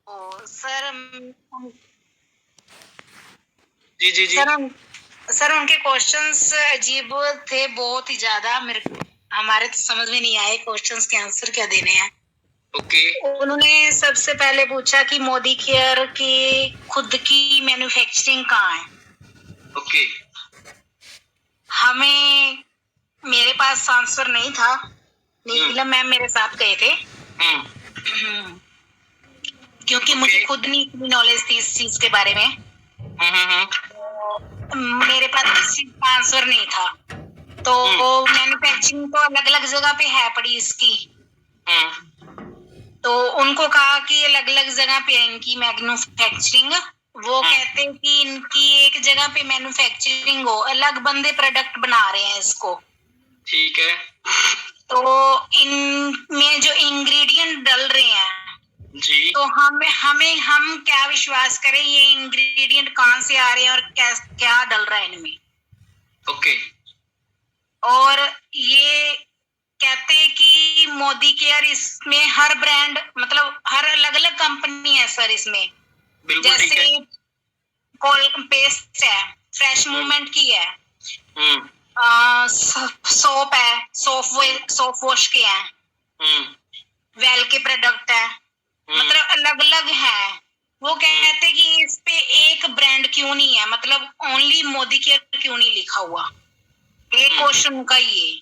ओ sir जी जी जी sir उनके questions अजीब थे बहुत ही ज्यादा। हमारे तो समझ में नहीं आए क्वेश्चंस के आंसर क्या देने हैं। ओके उन्होंने सबसे पहले पूछा कि मोदी केयर की खुद की मैन्युफैक्चरिंग कहाँ है। ओके हमें मेरे पास आंसर नहीं था। नीलम मैम मेरे साथ गए थे क्योंकि मुझे खुद नहीं इतनी नॉलेज थी इस चीज के बारे में। मेरे पास किसी का आंसर नहीं था। तो मैन्युफैक्चरिंग तो अलग अलग जगह पे है पड़ी इसकी। तो उनको कहा कि अलग अलग जगह पे है इनकी मैन्युफैक्चरिंग। वो कहते हैं कि इनकी एक जगह पे मैन्युफैक्चरिंग हो, अलग बंदे प्रोडक्ट बना रहे हैं इसको। ठीक है। तो इनमें जो इंग्रेडिएंट डल रहे हैं जी तो हम क्या विश्वास करें ये इंग्रेडिएंट कहाँ से आ रहे हैं और क्या डल रहा है इनमें। ओके और ये कहते हैं कि मोदी केयर इसमें हर ब्रांड मतलब हर अलग अलग कंपनी है सर इसमें। जैसे पेस्ट है, फ्रेश मूवमेंट की है, सोप है, सोप वॉश के हैं, वेल के प्रोडक्ट है, मतलब अलग अलग है। वो कहते हैं कि इस पे एक ब्रांड क्यों नहीं है, मतलब ओनली मोदी केयर क्यों नहीं लिखा हुआ। एक क्वेश्चन का ये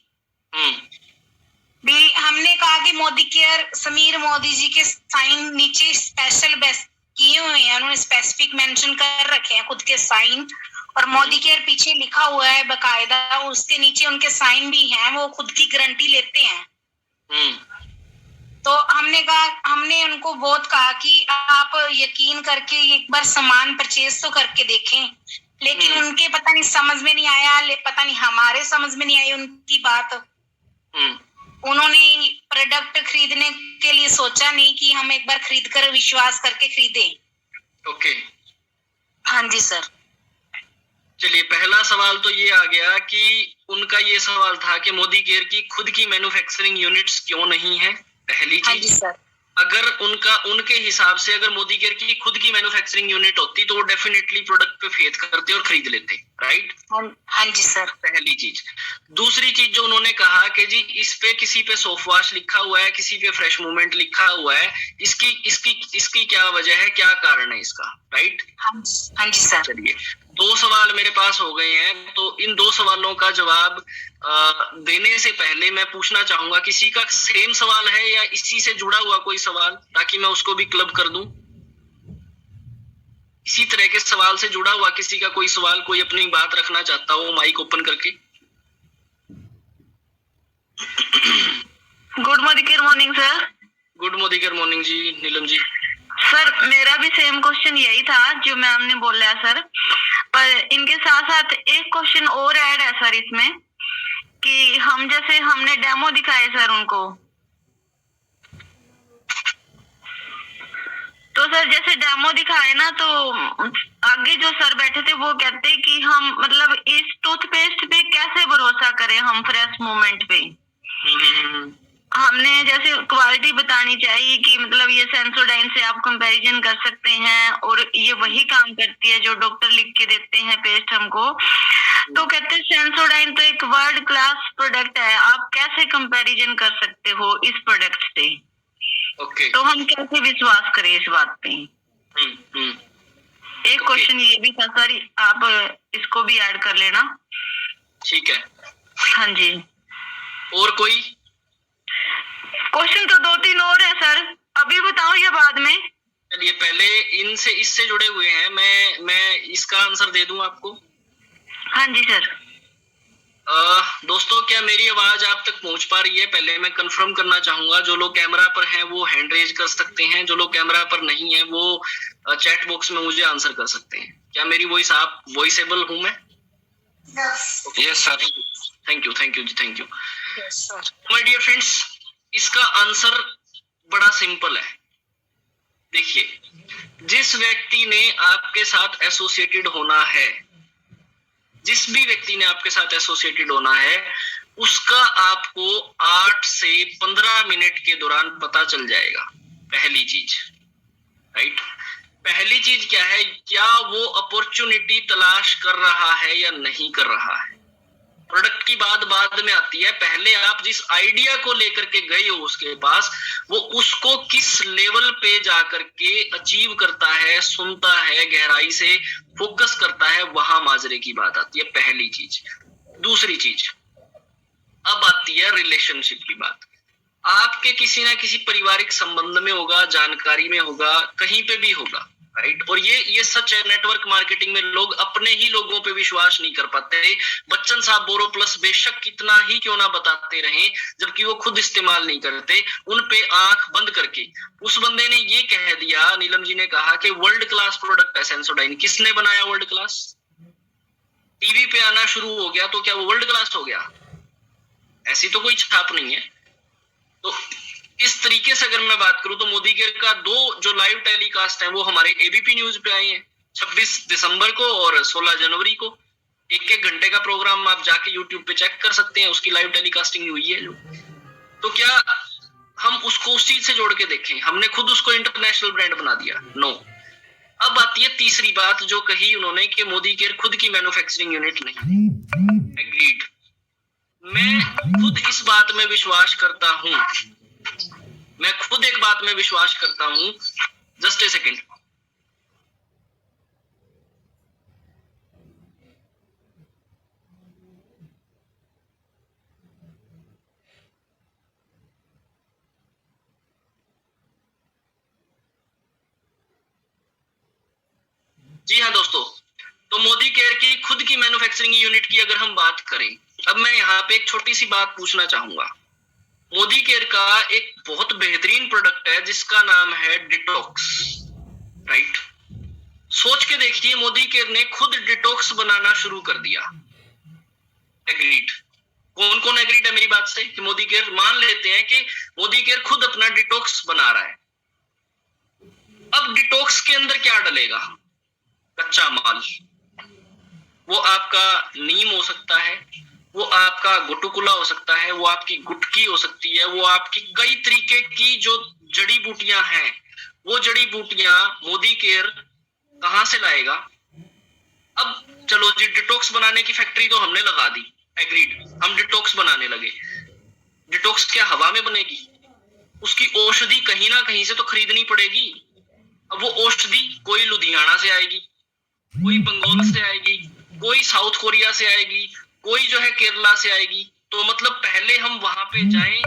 भी हमने कहा कि मोदी केयर समीर मोदी जी के साइन नीचे स्पेशल बेस्ट किए हुए हैं, उन्होंने स्पेसिफिक मेंशन कर रखे हैं खुद के साइन। और मोदी केयर पीछे लिखा हुआ है बकायदा, उसके नीचे उनके साइन भी हैं, वो खुद की गारंटी लेते हैं। तो हमने उनको बहुत कहा कि आप यकीन करके एक बार सामान परचेज तो करके देखें, लेकिन उनके पता नहीं समझ में नहीं आया, पता नहीं हमारे समझ में नहीं आई उनकी बात। उन्होंने प्रोडक्ट खरीदने के लिए सोचा नहीं कि हम एक बार खरीद कर विश्वास करके खरीदें। ओके हाँ जी सर। चलिए, पहला सवाल तो ये आ गया कि उनका ये सवाल था कि मोदी केयर की खुद की मैन्युफैक्चरिंग यूनिट्स क्यों नहीं है। पहली चीज। हाँ जी सर। अगर उनके हिसाब से अगर मोदी केयर की खुद की मैन्युफैक्चरिंग यूनिट होती तो वो डेफिनेटली प्रोडक्ट पे फेथ करते और खरीद लेते, राइट। हाँ जी सर। पहली चीज। दूसरी चीज जो उन्होंने कहा कि जी इस पे किसी पे सॉफ्ट वॉश लिखा हुआ है, किसी पे फ्रेश मूवमेंट लिखा हुआ है, इसकी क्या वजह है, क्या कारण है इसका, राइट। हाँ जी सर। चलिए, दो सवाल मेरे पास हो गए हैं, तो इन दो सवालों का जवाब देने से पहले मैं पूछना चाहूंगा किसी का सेम सवाल है या इसी से जुड़ा हुआ कोई सवाल, ताकि मैं उसको भी क्लब कर दूं। इसी तरह के सवाल से जुड़ा हुआ किसी का कोई सवाल, कोई अपनी बात रखना चाहता हो, माइक ओपन करके। Good morning sir. Good morning जी नीलम जी। सर मेरा भी सेम क्वेश्चन यही था जो मैम ने बोला है सर, पर इनके साथ साथ एक क्वेश्चन और ऐड है सर इसमें कि हमने डेमो दिखाए सर उनको, तो सर जैसे डेमो दिखाए ना तो आगे जो सर बैठे थे वो कहते कि हम मतलब इस टूथपेस्ट पे कैसे भरोसा करें हम फ्रेश मूवमेंट पे। हमने जैसे क्वालिटी बतानी चाहिए कि मतलब ये सेंसोडाइन से आप कंपैरिजन कर सकते हैं और ये वही काम करती है जो डॉक्टर लिख के देते हैं पेस्ट हमको। तो कहते हैं सेंसोडाइन तो एक वर्ल्ड क्लास प्रोडक्ट है, आप कैसे कंपैरिजन कर सकते हो इस प्रोडक्ट से। ओके। तो हम कैसे विश्वास करें इस बात पे। एक क्वेश्चन ये भी था सर, आप इसको भी ऐड कर लेना। ठीक है। हाँ जी। और कोई क्वेश्चन तो 2-3 और है सर, अभी बताओ या बाद में। चलिए, पहले इससे जुड़े हुए हैं, मैं इसका आंसर दे दूं आपको। हाँ जी सर। दोस्तों, क्या मेरी आवाज आप तक पहुंच पा रही है? पहले मैं कंफर्म करना चाहूंगा, जो लोग कैमरा पर हैं वो हैंड रेज कर सकते हैं, जो लोग कैमरा पर नहीं है वो चैट बॉक्स में मुझे आंसर कर सकते हैं। क्या मेरी वॉइस आप वॉइसेबल हूं मैं? Yes sir. Thank you thank you. My dear friends, इसका आंसर बड़ा सिंपल है। देखिए, जिस व्यक्ति ने आपके साथ एसोसिएटेड होना है, जिस भी व्यक्ति ने आपके साथ एसोसिएटेड होना है, उसका आपको 8 से 15 मिनट के दौरान पता चल जाएगा। पहली चीज। राइट। पहली चीज क्या है, क्या वो अपॉर्चुनिटी तलाश कर रहा है या नहीं कर रहा है। प्रोडक्ट की बात बाद में आती है, पहले आप जिस आइडिया को लेकर के गए हो उसके पास, वो उसको किस लेवल पे जाकर के अचीव करता है, सुनता है, गहराई से फोकस करता है, वहां माजरे की बात आती है, पहली चीज। दूसरी चीज, अब आती है रिलेशनशिप की बात। आपके किसी ना किसी पारिवारिक संबंध में होगा, जानकारी में होगा, कहीं पे भी होगा, राइट। और ये सच है, नेटवर्क मार्केटिंग में लोग अपने ही लोगों पे विश्वास नहीं कर पाते। बच्चन साहब बोरो प्लस बेशक कितना ही क्यों ना बताते रहें, जबकि वो खुद इस्तेमाल नहीं करते, उन पे आंख बंद करके उस बंदे ने ये कह दिया, नीलम जी ने कहा कि वर्ल्ड क्लास प्रोडक्ट है सेंसोडाइन। किसने बनाया वर्ल्ड क्लास? टीवी पे आना शुरू हो गया तो क्या वो वर्ल्ड क्लास हो गया? ऐसी तो कोई छाप नहीं है। तो इस तरीके से अगर मैं बात करूं तो मोदी केयर का 2 जो लाइव टेलीकास्ट है वो हमारे एबीपी न्यूज पे आए हैं, 26 दिसंबर को और 16 जनवरी को। 1-1 घंटे का प्रोग्राम आप जाके यूट्यूब पे चेक कर सकते हैं, उसकी लाइव टेलीकास्टिंग हुई है जो। तो क्या हम उसको उस चीज से जोड़ के देखें, हमने खुद उसको इंटरनेशनल ब्रांड बना दिया? नो। अब आती है तीसरी बात जो कही उन्होंने कि मोदी केयर खुद की मैन्युफैक्चरिंग यूनिट नहीं। एग्रीड। मैं खुद इस बात में विश्वास करता हूं, मैं खुद एक बात में विश्वास करता हूं। Just a second. जी हाँ दोस्तों, तो मोदी केयर की खुद की मैन्युफैक्चरिंग यूनिट की अगर हम बात करें, अब मैं यहाँ पे एक छोटी सी बात पूछना चाहूंगा। मोदी केयर का एक बहुत बेहतरीन प्रोडक्ट है जिसका नाम है डिटॉक्स, राइट। सोच के देखिए, मोदी केयर ने खुद डिटॉक्स बनाना शुरू कर दिया। एग्रीड। कौन कौन एग्रीड है मेरी बात से कि मोदी केयर, मान लेते हैं कि मोदी केयर खुद अपना डिटॉक्स बना रहा है। अब डिटॉक्स के अंदर क्या डलेगा? कच्चा माल। वो आपका नीम हो सकता है, वो आपका गुटुकुला हो सकता है, वो आपकी गुटकी हो सकती है, वो आपकी कई तरीके की जो जड़ी बूटियां हैं, वो जड़ी बूटियां मोदी केयर कहां से लाएगा? अब चलो जी, डिटॉक्स बनाने की फैक्ट्री तो हमने लगा दी, एग्रीड, हम डिटॉक्स बनाने लगे। डिटॉक्स क्या हवा में बनेगी? उसकी औषधि कहीं ना कहीं से तो खरीदनी पड़ेगी। अब वो औषधि कोई लुधियाना से आएगी, कोई बंगाल से आएगी, कोई साउथ कोरिया से आएगी, कोई जो है केरला से आएगी। तो मतलब पहले हम वहां पे जाएं,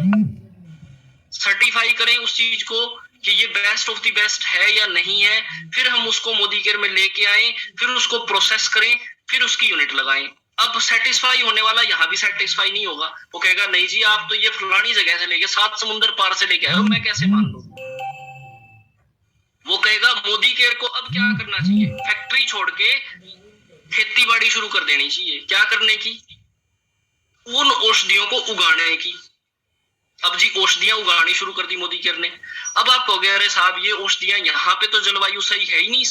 सर्टिफाई करें उस चीज को कि ये बेस्ट ऑफ द बेस्ट है या नहीं है, फिर हम उसको मोदी केयर में लेके आए, फिर उसको प्रोसेस करें, फिर उसकी यूनिट लगाएं। अब सेटिस्फाई होने वाला यहाँ भी सेटिस्फाई नहीं होगा, वो कहेगा नहीं जी आप तो ये फलानी जगह से लेके 7 समुंदर पार से लेके आए हो, मैं कैसे मान लूं। वो कहेगा मोदी केयर को अब क्या करना चाहिए, फैक्ट्री छोड़ के खेती बाड़ी शुरू कर देनी चाहिए। क्या करने की? उन औषधियों को उगाने की। अब जी औषधियां उगानी शुरू कर दी मोदी केयर ने। अब आप कहोगे अरे साहब ये औषधियां, यहाँ पे तो जलवायु सही है ही नहीं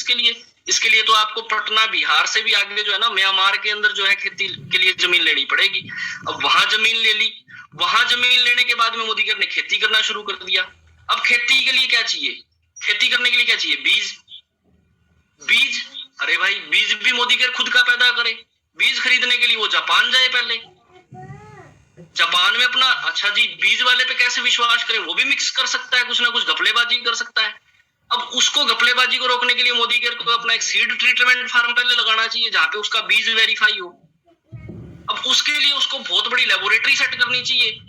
इसके लिए तो आपको पटना बिहार से भी आगे जो है ना, म्यांमार के अंदर जो है खेती के लिए जमीन लेनी पड़ेगी। अब वहां जमीन ले ली, वहां जमीन लेने के बाद में मोदी केयर ने खेती करना शुरू कर दिया। अब खेती के लिए क्या चाहिए? खेती करने के लिए क्या चाहिए? बीज। अरे भाई बीज भी मोदी केयर खुद का पैदा करे। बीज खरीदने के लिए वो जापान जाए, पहले जापान में अपना, अच्छा जी बीज वाले पे कैसे विश्वास करें, वो भी मिक्स कर सकता है, कुछ ना कुछ घपलेबाजी कर सकता है। अब उसको घपलेबाजी को रोकने के लिए मोदी केयर को अपना एक सीड ट्रीटमेंट फार्म पहले लगाना चाहिए जहां पे उसका बीज वेरीफाई हो। अब उसके लिए उसको बहुत बड़ी लेबोरेटरी सेट करनी चाहिए।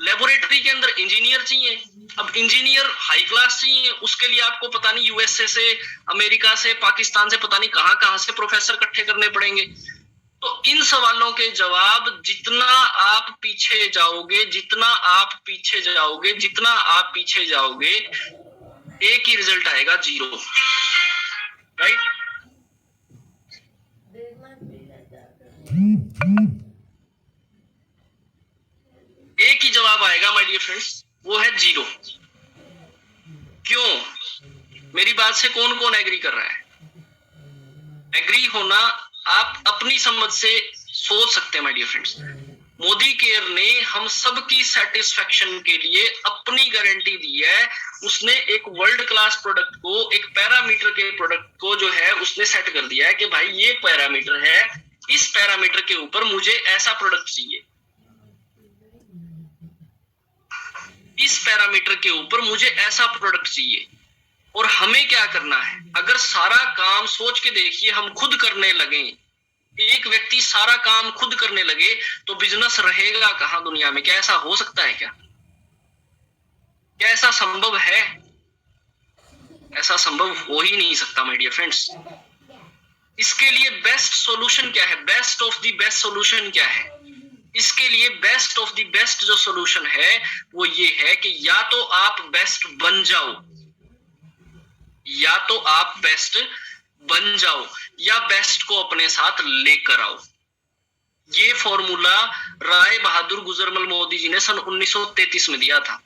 लेबोरेटरी के अंदर इंजीनियर चाहिए। अब इंजीनियर हाई क्लास चाहिए, उसके लिए आपको पता नहीं यूएसए से, अमेरिका से, पाकिस्तान से, पता नहीं कहां से प्रोफेसर इकट्ठे करने पड़ेंगे। तो इन सवालों के जवाब जितना आप पीछे जाओगे, जितना आप पीछे जाओगे, एक ही रिजल्ट आएगा, 0, राइट। एक ही जवाब आएगा माय डियर फ्रेंड्स, वो है 0। क्यों? मेरी बात से कौन कौन एग्री कर रहा है? एग्री होना आप अपनी समझ से सोच सकते हैं my dear friends. Modi care ने हम सबकी सेटिस्फेक्शन के लिए अपनी गारंटी दी है। उसने एक वर्ल्ड क्लास प्रोडक्ट को, एक पैरामीटर के प्रोडक्ट को जो है उसने सेट कर दिया है कि भाई ये पैरामीटर है, इस पैरामीटर के ऊपर मुझे ऐसा प्रोडक्ट चाहिए, इस पैरामीटर के ऊपर मुझे ऐसा प्रोडक्ट चाहिए। और हमें क्या करना है, अगर सारा काम सोच के देखिए हम खुद करने लगे, एक व्यक्ति सारा काम खुद करने लगे तो बिजनेस रहेगा कहां दुनिया में? क्या ऐसा हो सकता है? क्या ऐसा संभव है? ऐसा संभव हो ही नहीं सकता माय डियर फ्रेंड्स। इसके लिए बेस्ट सॉल्यूशन क्या है? Best of the best solution क्या है? इसके लिए बेस्ट ऑफ द बेस्ट जो सॉल्यूशन है वो ये है कि या तो आप बेस्ट बन जाओ, या तो आप बेस्ट बन जाओ, या बेस्ट को अपने साथ लेकर आओ। ये फॉर्मूला राय बहादुर गुजरमल मोदी जी ने सन 1933 में दिया था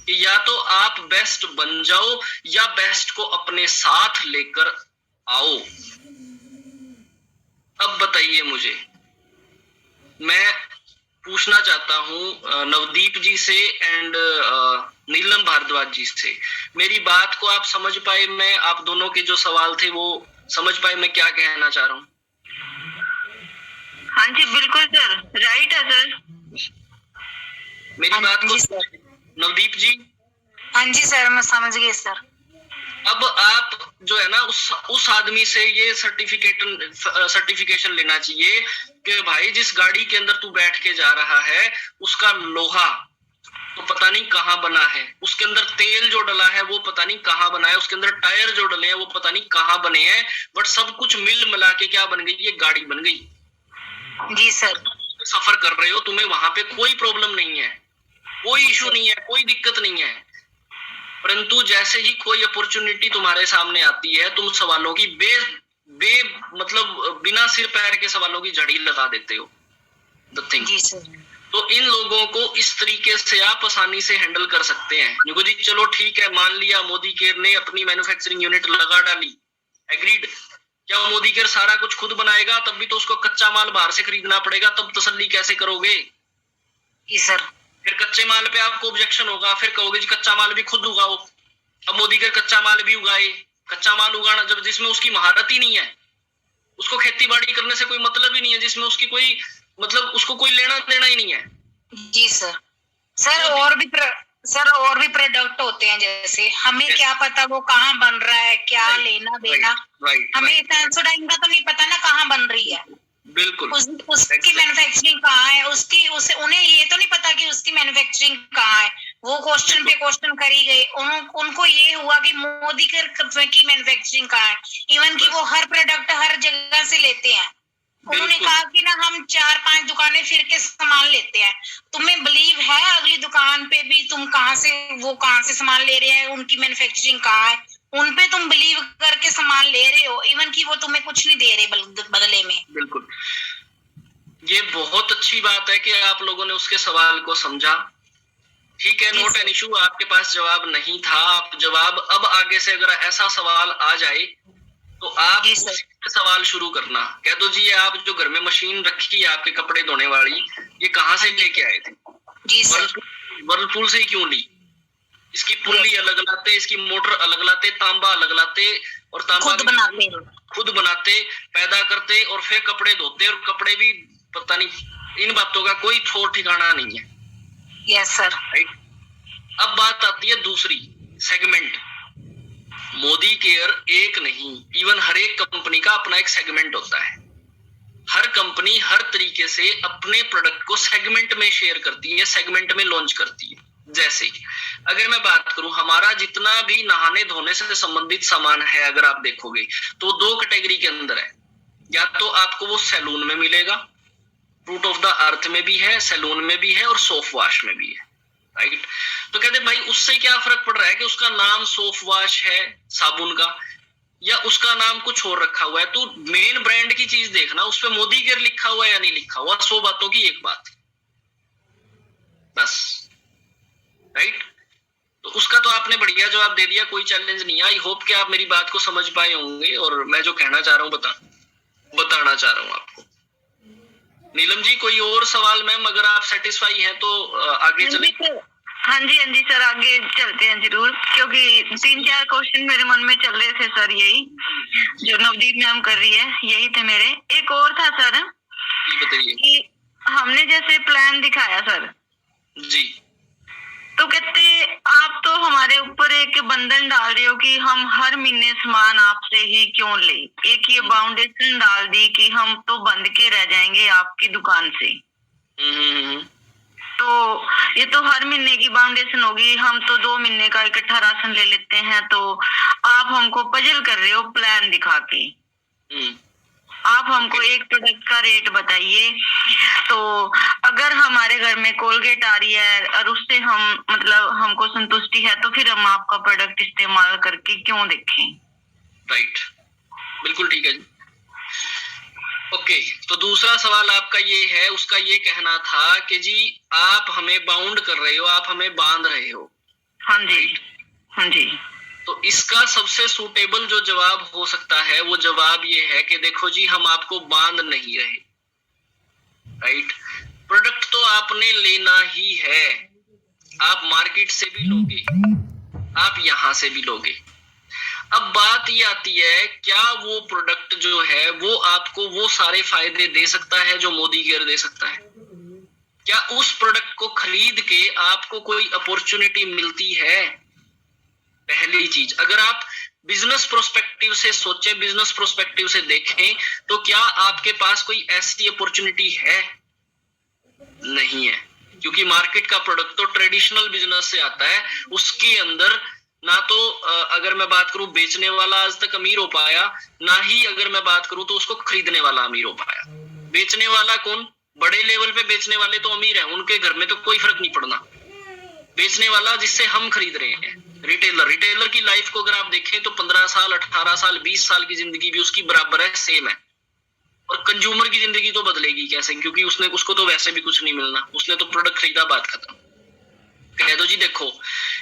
कि या तो आप बेस्ट बन जाओ या बेस्ट को अपने साथ लेकर आओ। अब बताइए मुझे, मैं पूछना चाहता हूं नवदीप जी से एंड नीलम भारद्वाज जी से, मेरी बात को आप समझ पाए? मैं आप दोनों के जो सवाल थे वो समझ पाए मैं क्या कहना चाह रहा हूँ? हाँ जी बिल्कुल सर, राइट है सर। मेरी बात को नवदीप जी? हाँ जी सर, मैं समझ गई सर। अब आप जो है ना उस आदमी से ये सर्टिफिकेशन लेना चाहिए कि भाई जिस गाड़ी के अंदर तू बैठ के जा रहा है उसका लोहा तो पता नहीं कहाँ बना है, उसके अंदर तेल जो डला है वो पता नहीं कहाँ बना है, उसके अंदर टायर जो डले हैं वो पता नहीं कहाँ बने हैं, बट सब कुछ मिल मिला के क्या बन गई? ये गाड़ी बन गई। जी सर। सफर कर रहे हो, तुम्हें वहां पे कोई प्रॉब्लम नहीं है, कोई इशू नहीं है, कोई दिक्कत नहीं है। परंतु जैसे ही कोई अपॉर्चुनिटी तुम्हारे सामने आती है, तुम सवालों की मतलब बिना सिर पैर के सवालों की झड़ी लगा देते हो। The thing. जी सर। तो इन लोगों को इस तरीके से आप आसानी से हैंडल कर सकते हैं। देखो जी, चलो ठीक है, मान लिया मोदी केयर ने अपनी मैन्युफैक्चरिंग यूनिट लगा डाली, एग्रीड। क्या मोदी केयर सारा कुछ खुद बनाएगा? तब भी तो उसको कच्चा माल बाहर से खरीदना पड़ेगा, तब तसल्ली कैसे करोगे? जी सर। फिर कच्चे माल पे आपको ऑब्जेक्शन होगा, फिर कहोगे जी कच्चा माल भी खुद उगाओ। अब मोदी केयर कच्चा माल भी उगाए, कच्चा माल उगाना जब जिसमें उसकी महारत ही नहीं है, उसको खेती बाड़ी करने से कोई मतलब ही नहीं है, जिसमें उसकी कोई मतलब उसको कोई लेना देना ही नहीं है। जी सर। सर और भी प्रोडक्ट होते हैं, जैसे हमें क्या पता वो कहाँ बन रहा है, क्या लेना देना। हमें सेंसोडाइन का तो नहीं पता ना कहाँ बन रही है। बिल्कुल। उसकी मैन्युफैक्चरिंग कहाँ है, उन्हें ये तो नहीं पता कि उसकी मैन्युफैक्चरिंग कहाँ है। वो क्वेश्चन पे क्वेश्चन करी गई, उनको ये हुआ कि मोदी की मैन्युफैक्चरिंग कहाँ है। इवन कि वो हर प्रोडक्ट हर जगह से लेते हैं। उन्होंने कहा कि ना हम 4-5 दुकानें फिर के सामान लेते हैं। तुम्हें बिलीव है अगली दुकान पे भी तुम कहाँ से सामान ले रहे हैं, उनकी मैन्युफैक्चरिंग कहाँ है, उन पे तुम बिलीव करके सामान ले रहे हो, इवन कि वो तुम्हें कुछ नहीं दे रहे बदले में। बिल्कुल, ये बहुत अच्छी बात है कि आप लोगों ने उसके सवाल को समझा। ठीक है, नोट एन इशू, आपके पास जवाब नहीं था, आप जवाब अब आगे से अगर ऐसा सवाल आ जाए तो आप सवाल शुरू करना, कह दो जी ये आप जो घर में मशीन रखी है आपके कपड़े धोने वाली, ये कहाँ से लेके आए थे? जी सर। वर्लपूल से ही क्यों ली? इसकी पुल्ली अलग लाते, इसकी मोटर अलग लाते, तांबा अलग लाते, और तांबा खुद बनाते, पैदा करते, और फिर कपड़े धोते, और कपड़े भी पता नहीं, इन बातों का कोई ठोर ठिकाना नहीं है। Yes sir. राइट। अब बात आती है दूसरी सेगमेंट। मोदी केयर एक नहीं, इवन हर एक कंपनी का अपना एक सेगमेंट होता है। हर कंपनी हर तरीके से अपने प्रोडक्ट को सेगमेंट में शेयर करती है, सेगमेंट में लॉन्च करती है। जैसे अगर मैं बात करूं, हमारा जितना भी नहाने धोने से संबंधित सामान है, अगर आप देखोगे तो 2 कैटेगरी के अंदर है। या तो आपको वो सैलून में मिलेगा, रूट ऑफ द अर्थ में भी है, सैलून में भी है, और सोप वॉश में भी है। राइट। तो कहते भाई उससे क्या फर्क पड़ रहा है कि उसका नाम सोप वॉश है साबुन का, या उसका नाम कुछ और रखा हुआ है। तो मेन ब्रांड की चीज देखना, उस पे मोदी केयर लिखा हुआ है या नहीं लिखा हुआ, 100 बातों की एक बात, बस। राइट। तो उसका तो आपने बढ़िया जवाब दे दिया, कोई चैलेंज नहीं है। आई होप कि आप मेरी बात को समझ पाए होंगे, और मैं जो कहना चाह रहा हूँ बताना चाह रहा हूँ आपको। नीलम जी कोई और सवाल मैम, अगर आप सेटिस्फाई हैं तो आगे चलें। हाँ जी सर, आगे चलते हैं जरूर, क्योंकि 3-4 क्वेश्चन मेरे मन में चल रहे थे सर, यही जो नवदीप मैम कर रही है यही थे मेरे। एक और था सर जी बताइए। कि हमने जैसे प्लान दिखाया सर जी, तो कहते आप तो हमारे ऊपर एक बंधन डाल रहे हो कि हम हर महीने सामान आपसे ही क्यों ले, एक ये बाउंडेशन डाल दी कि हम तो बंद के रह जाएंगे आपकी दुकान से। तो ये तो हर महीने की बाउंडेशन होगी, हम तो 2 महीने का इकट्ठा राशन ले लेते हैं, तो आप हमको पजल कर रहे हो प्लान दिखा के। आप हमको एक प्रोडक्ट का रेट बताइए, तो अगर हमारे घर में कोलगेट आ रही है और उससे हम मतलब हमको संतुष्टि है, तो फिर हम आपका प्रोडक्ट इस्तेमाल करके क्यों देखें। राइट, बिल्कुल ठीक है जी। ओके, तो दूसरा सवाल आपका ये है, उसका ये कहना था कि जी आप हमें बाउंड कर रहे हो, आप हमें बांध रहे हो। हाँ जी, हाँ जी। तो इसका सबसे सूटेबल जो जवाब हो सकता है वो जवाब ये है कि देखो जी हम आपको बांध नहीं रहे, राइट। प्रोडक्ट तो आपने लेना ही है, आप मार्केट से भी लोगे, आप यहां से भी लोगे। अब बात ये आती है, क्या वो प्रोडक्ट जो है वो आपको वो सारे फायदे दे सकता है जो मोदी केयर दे सकता है? क्या उस प्रोडक्ट को खरीद के आपको कोई अपॉर्चुनिटी मिलती है? पहली चीज, अगर आप बिजनेस प्रोस्पेक्टिव से सोचें, बिजनेस प्रोस्पेक्टिव से देखें, तो क्या आपके पास कोई ऐसी अपॉर्चुनिटी है? नहीं है, क्योंकि मार्केट का प्रोडक्ट तो ट्रेडिशनल बिजनेस से आता है, उसके अंदर ना तो अगर मैं बात करूं बेचने वाला आज तक अमीर हो पाया, ना ही अगर मैं बात करूं तो उसको खरीदने वाला अमीर हो पाया। बेचने वाला कौन? बड़े लेवल पे बेचने वाले तो अमीर है, उनके घर में तो कोई फर्क नहीं पड़ना। बेचने वाला जिससे हम खरीद रहे हैं, रिटेलर की लाइफ को अगर आप देखें तो 15 साल, 18 साल, 20 साल की जिंदगी भी उसकी बराबर है, सेम है। और कंज्यूमर की जिंदगी तो बदलेगी कैसे, क्योंकि उसको तो वैसे भी कुछ नहीं मिलना, उसने तो प्रोडक्ट खरीदा, बात खत्म। कह दो जी देखो,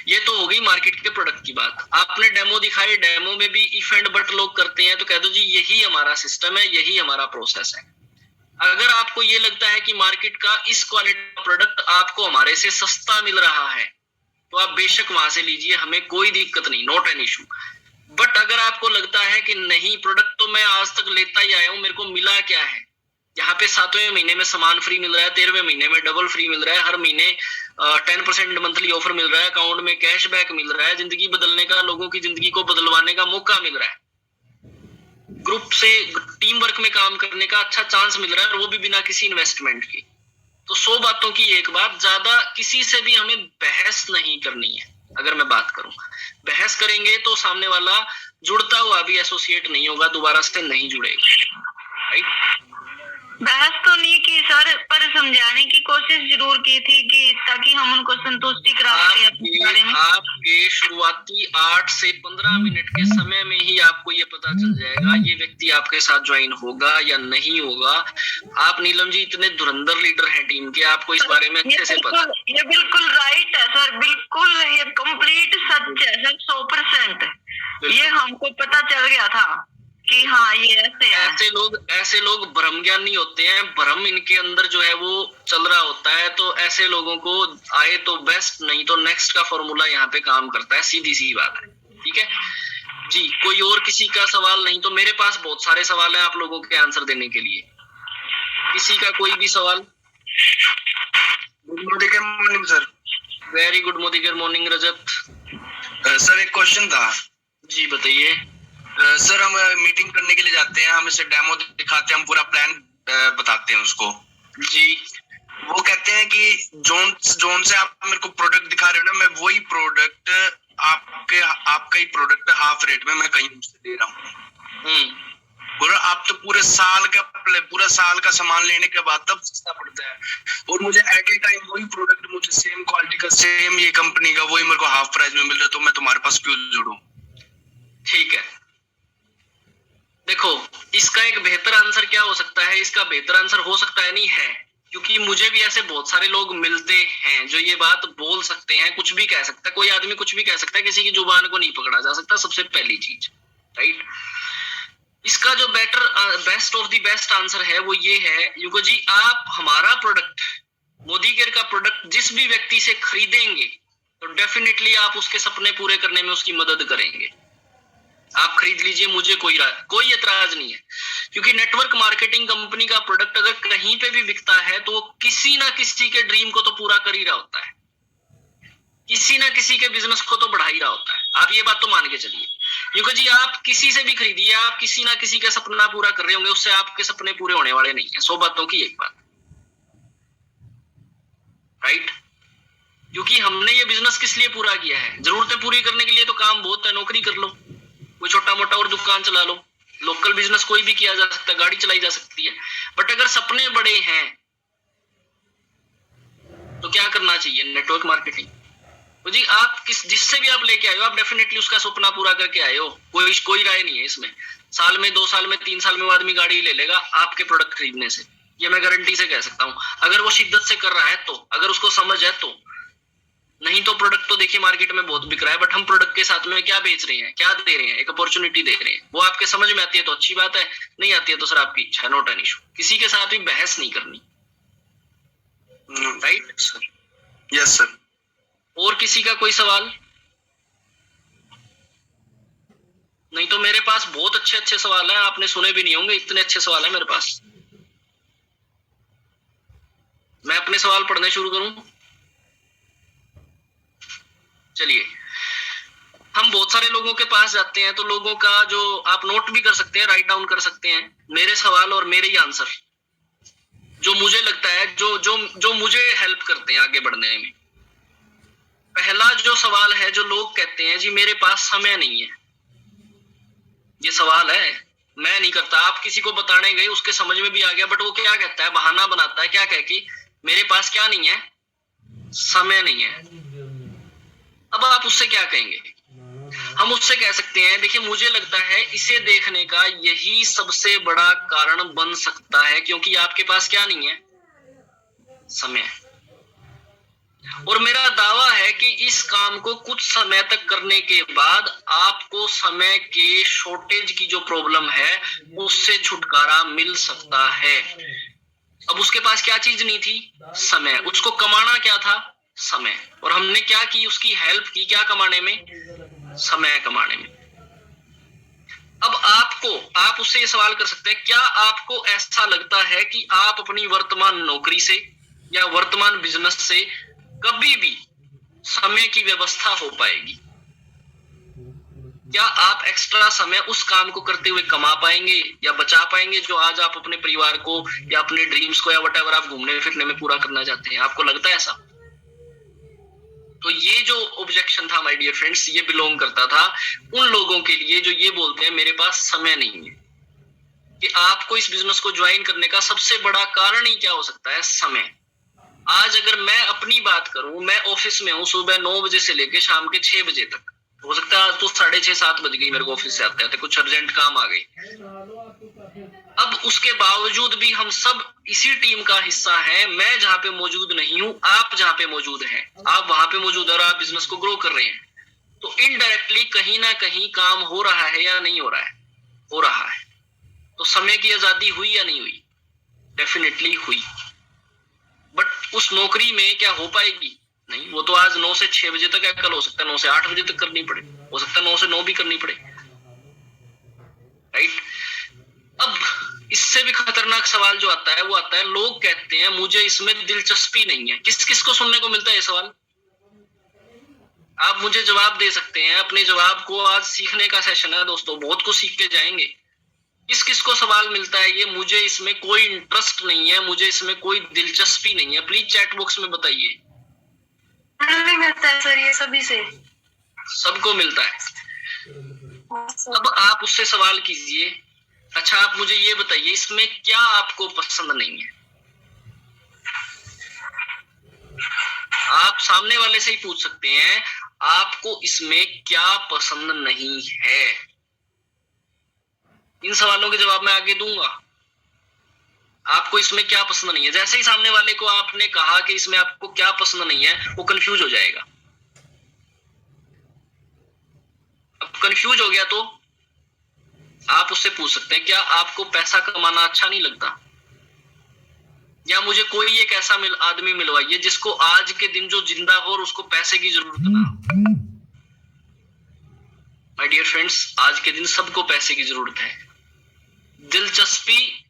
ये तो हो गई मार्केट के प्रोडक्ट की बात। आपने डेमो दिखाई, डेमो में भी इफ एंड बट लोग करते हैं, तो कह दो जी यही हमारा सिस्टम है, यही हमारा प्रोसेस है। अगर आपको ये लगता है कि मार्केट का इस क्वालिटी का प्रोडक्ट आपको हमारे से सस्ता मिल रहा है, तो आप बेशक वहां से लीजिए, हमें कोई दिक्कत नहीं, नॉट एन इशू। बट अगर आपको लगता है कि नहीं, प्रोडक्ट तो मैं आज तक लेता ही आया हूं, मेरे को मिला क्या है, यहाँ पे 7वें महीने में सामान फ्री मिल रहा है, 13वें महीने में डबल फ्री मिल रहा है, हर महीने 10% मंथली ऑफर मिल रहा है, अकाउंट में कैशबैक मिल रहा है, जिंदगी बदलने का, लोगों की जिंदगी को बदलवाने का मौका मिल रहा है, ग्रुप से टीम वर्क में काम करने का अच्छा चांस मिल रहा है, और वो भी बिना किसी इन्वेस्टमेंट की। तो 100 बातों की एक बात, ज्यादा किसी से भी हमें बहस नहीं करनी है। अगर मैं बात करूं, बहस करेंगे तो सामने वाला जुड़ता हुआ भी एसोसिएट नहीं होगा, दोबारा से नहीं जुड़ेगा, राइट। बहस तो नहीं की सर, पर समझाने की कोशिश जरूर की थी कि ताकि हम उनको संतुष्टि करा सके अपने बारे में। आपके शुरुआती 8 से 15 मिनट के समय में ही आपको ये पता चल जाएगा ये व्यक्ति आपके साथ ज्वाइन होगा या नहीं होगा। आप नीलम जी इतने धुरंधर लीडर हैं टीम के, आपको इस बारे में अच्छे से पता। ये बिल्कुल राइट है सर, बिल्कुल ये कंप्लीट सच है सर, 100%। ये हमको पता चल गया था कि हाँ ये ऐसे है। ऐसे लोग भ्रम ज्ञानी होते हैं, भ्रम इनके अंदर जो है वो चल रहा होता है, तो ऐसे लोगों को आए तो बेस्ट, नहीं तो नेक्स्ट का फॉर्मूला यहाँ पे काम करता है, सीधी सी बात है, ठीक है जी। कोई और किसी का सवाल नहीं तो मेरे पास बहुत सारे सवाल हैं आप लोगों के आंसर देने के लिए। किसी का कोई भी सवाल? Good morning sir. Very good morning Rajat. Sir एक क्वेश्चन था जी, बताइए। सर हम मीटिंग करने के लिए जाते हैं, हम इसे डेमो दिखाते हैं, हम पूरा प्लान बताते हैं उसको जी। वो कहते हैं कि जोन से आप मेरे को प्रोडक्ट दिखा रहे हो ना, मैं वही प्रोडक्ट आपका ही प्रोडक्ट हाफ रेट में मैं कहीं से दे रहा हूँ। और आप तो पूरा साल का सामान लेने के बाद तब सस्ता पड़ता है, और मुझे एट ए टाइम वही प्रोडक्ट, मुझे सेम क्वालिटी का, सेम ये कंपनी का वही मेरे को हाफ प्राइस में मिल रहा है, तो मैं तुम्हारे पास क्यों जुड़ूं? ठीक है, देखो इसका एक बेहतर आंसर क्या हो सकता है, इसका बेहतर आंसर हो सकता है नहीं है, क्योंकि मुझे भी ऐसे बहुत सारे लोग मिलते हैं जो ये बात बोल सकते हैं, कुछ भी कह सकता है, कोई आदमी कुछ भी कह सकता है, किसी की जुबान को नहीं पकड़ा जा सकता, सबसे पहली चीज, राइट। इसका जो best of the best answer है वो ये है युगो जी, आप हमारा प्रोडक्ट, मोदी केयर का प्रोडक्ट जिस भी व्यक्ति से खरीदेंगे तो डेफिनेटली आप उसके सपने पूरे करने में उसकी मदद करेंगे। आप खरीद लीजिए, मुझे कोई एतराज नहीं है, क्योंकि नेटवर्क मार्केटिंग कंपनी का प्रोडक्ट अगर कहीं पे भी बिकता है तो वो किसी ना किसी के ड्रीम को तो पूरा कर ही रहा होता है, किसी ना किसी के बिजनेस को तो बढ़ा ही रहा होता है। आप ये बात तो मान के चलिए, क्योंकि जी आप किसी से भी खरीदिए, आप किसी ना किसी का सपना पूरा कर रहे होंगे, उससे आपके सपने पूरे होने वाले नहीं है। 100 बातों की एक बात, राइट? क्योंकि हमने ये बिजनेस किस लिए पूरा किया है? जरूरतें पूरी करने के लिए तो काम बहुत है, नौकरी कर लो, कोई छोटा मोटा और दुकान चला लो, लोकल बिजनेस कोई भी किया जा सकता है, गाड़ी चलाई जा सकती है। बट अगर सपने बड़े हैं तो क्या करना चाहिए? Network marketing. तो जी आप जिससे भी आप लेके आए हो, आप डेफिनेटली उसका सपना पूरा करके आए हो, कोई राय नहीं है इसमें। साल में, 2 साल में, 3 साल में वो आदमी गाड़ी ले लेगा आपके प्रोडक्ट खरीदने से, ये मैं गारंटी से कह सकता हूं, अगर वो शिद्दत से कर रहा है तो, अगर उसको समझ है तो। नहीं तो प्रोडक्ट तो देखिए मार्केट में बहुत बिक रहा है, बट हम प्रोडक्ट के साथ में क्या बेच रहे हैं, क्या दे रहे हैं? एक अपॉर्चुनिटी दे रहे हैं। वो आपके समझ में आती है तो अच्छी बात है, नहीं आती है तो सर आपकी इच्छा, नॉट एन इशू। किसी के साथ भी बहस नहीं करनी, राइट सर? Yes sir. और किसी का कोई सवाल? नहीं तो मेरे पास बहुत अच्छे अच्छे सवाल हैं, आपने सुने भी नहीं होंगे, इतने अच्छे सवाल हैं मेरे पास। मैं अपने सवाल पढ़ने शुरू करूं? चलिए, हम बहुत सारे लोगों के पास जाते हैं तो लोगों का जो आप नोट भी कर सकते हैं, राइट डाउन कर सकते हैं, मेरे सवाल और मेरे ही आंसर, जो मुझे लगता है जो मुझे हेल्प करते हैं आगे बढ़ने में। पहला जो सवाल है, जो लोग कहते हैं जी मेरे पास समय नहीं है, ये सवाल है, मैं नहीं करता, आप किसी को बताने गए उसके समझ में भी आ गया, बट वो क्या कहता है, बहाना बनाता है, क्या कह के, मेरे पास क्या नहीं है? समय नहीं है। अब आप उससे क्या कहेंगे? हम उससे कह सकते हैं, देखिए मुझे लगता है इसे देखने का यही सबसे बड़ा कारण बन सकता है, क्योंकि आपके पास क्या नहीं है? समय। और मेरा दावा है कि इस काम को कुछ समय तक करने के बाद आपको समय के शॉर्टेज की जो प्रॉब्लम है उससे छुटकारा मिल सकता है। अब उसके पास क्या चीज नहीं थी? समय। उसको कमाना क्या था? समय। और हमने क्या की? उसकी हेल्प की, क्या कमाने में? समय कमाने में। अब आप उससे ये सवाल कर सकते हैं, क्या आपको ऐसा लगता है कि आप अपनी वर्तमान नौकरी से या वर्तमान बिजनेस से कभी भी समय की व्यवस्था हो पाएगी? क्या आप एक्स्ट्रा समय उस काम को करते हुए कमा पाएंगे या बचा पाएंगे जो आज आप अपने परिवार को या अपने ड्रीम्स को या व्हाटएवर आप घूमने फिरने में पूरा करना चाहते हैं? आपको लगता है ऐसा? तो ये जो ऑब्जेक्शन था माय डियर फ्रेंड्स, ये बिलोंग करता था उन लोगों के लिए जो ये बोलते हैं मेरे पास समय नहीं है। कि आपको इस बिजनेस को ज्वाइन करने का सबसे बड़ा कारण ही क्या हो सकता है? समय। आज अगर मैं अपनी बात करूं, मैं ऑफिस में हूं सुबह 9 बजे से लेकर शाम के 6 बजे तक, हो सकता है आज तो 6:30-7 बज गई मेरे को ऑफिस से आते आते, कुछ अर्जेंट काम आ गई। अब उसके बावजूद भी हम सब इसी टीम का हिस्सा हैं। मैं जहां पे मौजूद नहीं हूं, आप जहां पे मौजूद हैं, आप वहां पे मौजूद और आप बिजनेस को ग्रो कर रहे हैं, तो इनडायरेक्टली कहीं ना कहीं काम हो रहा है या नहीं हो रहा है? हो रहा है। तो समय की आजादी हुई या नहीं हुई? डेफिनेटली हुई। बट उस नौकरी में क्या हो पाएगी? नहीं। वो तो आज 9 से 6 बजे तक है, कल हो सकता है 9 से 8 बजे तक करनी पड़े, हो सकता है 9 से 9 भी करनी पड़े, राइट? अब इससे भी खतरनाक सवाल जो आता है वो आता है, लोग कहते हैं मुझे इसमें दिलचस्पी नहीं है। किस को सुनने को मिलता है ये सवाल? आप मुझे जवाब दे सकते हैं, अपने जवाब को, आज सीखने का सेशन है दोस्तों, बहुत कुछ सीख के जाएंगे। किस को सवाल मिलता है ये, मुझे इसमें कोई इंटरेस्ट नहीं है, मुझे इसमें कोई दिलचस्पी नहीं है? प्लीज चैट बॉक्स में बताइए। मिलता है सर, ये सभी से, सबको मिलता है। अब आप उससे सवाल कीजिए, अच्छा आप मुझे ये बताइए इसमें क्या आपको पसंद नहीं है? आप सामने वाले से ही पूछ सकते हैं, आपको इसमें क्या पसंद नहीं है? इन सवालों के जवाब मैं आगे दूंगा। आपको इसमें क्या पसंद नहीं है, जैसे ही सामने वाले को आपने कहा कि इसमें आपको क्या पसंद नहीं है, वो कंफ्यूज हो जाएगा। अब कंफ्यूज हो गया तो आप उससे पूछ सकते हैं, क्या आपको पैसा कमाना अच्छा नहीं लगता? या मुझे कोई एक ऐसा आदमी मिलवाइए जिसको आज के दिन जो जिंदा हो और उसको पैसे की जरूरत ना हो। माय डियर फ्रेंड्स, आज के दिन सबको पैसे की जरूरत है। दिलचस्पी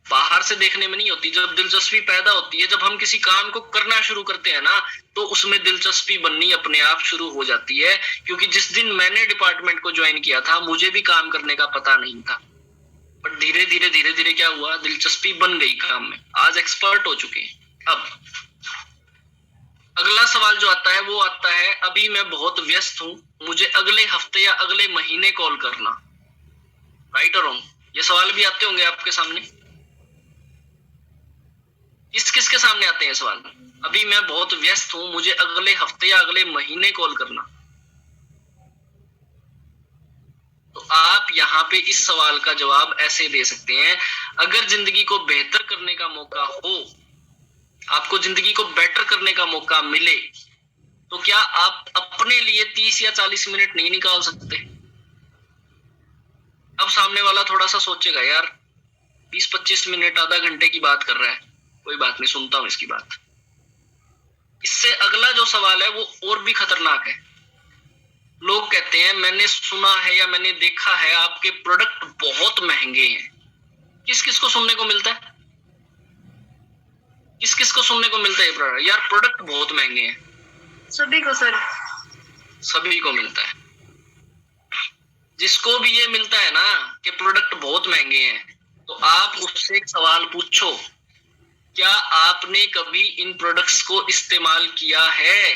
बाहर से देखने में नहीं होती, जब दिलचस्पी पैदा होती है, जब हम किसी काम को करना शुरू करते हैं ना, तो उसमें दिलचस्पी बननी अपने आप शुरू हो जाती है। क्योंकि जिस दिन मैंने डिपार्टमेंट को ज्वाइन किया था, मुझे भी काम करने का पता नहीं था, पर धीरे धीरे क्या हुआ, दिलचस्पी बन गई काम में। आज एक्सपर्ट हो चुके हैं। अब अगला सवाल जो आता है वो आता है, अभी मैं बहुत व्यस्त हूं, मुझे अगले हफ्ते या अगले महीने कॉल करना। राइट और रॉन्ग? ये सवाल भी आते होंगे आपके सामने। किसके सामने आते हैं सवाल? अभी मैं बहुत व्यस्त हूं, मुझे अगले हफ्ते या अगले महीने कॉल करना। तो आप यहाँ पे इस सवाल का जवाब ऐसे दे सकते हैं, अगर जिंदगी को बेहतर करने का मौका हो, आपको जिंदगी को बेटर करने का मौका मिले, तो क्या आप अपने लिए 30 या 40 मिनट नहीं निकाल सकते? अब सामने वाला थोड़ा सा सोचेगा, यार 20-25 मिनट, आधा घंटे की बात कर रहा है, कोई बात नहीं, सुनता हूं इसकी बात। इससे अगला जो सवाल है वो और भी खतरनाक है। लोग कहते हैं, मैंने सुना है या मैंने देखा है आपके प्रोडक्ट बहुत महंगे हैं। किस को सुनने को मिलता है? किस को सुनने को मिलता है प्रोडक्ट? यार प्रोडक्ट बहुत महंगे हैं। सभी को सर, सभी को मिलता है। जिसको भी ये मिलता है ना कि प्रोडक्ट बहुत महंगे हैं, तो आप उससे एक सवाल पूछो, क्या आपने कभी इन प्रोडक्ट्स को इस्तेमाल किया है?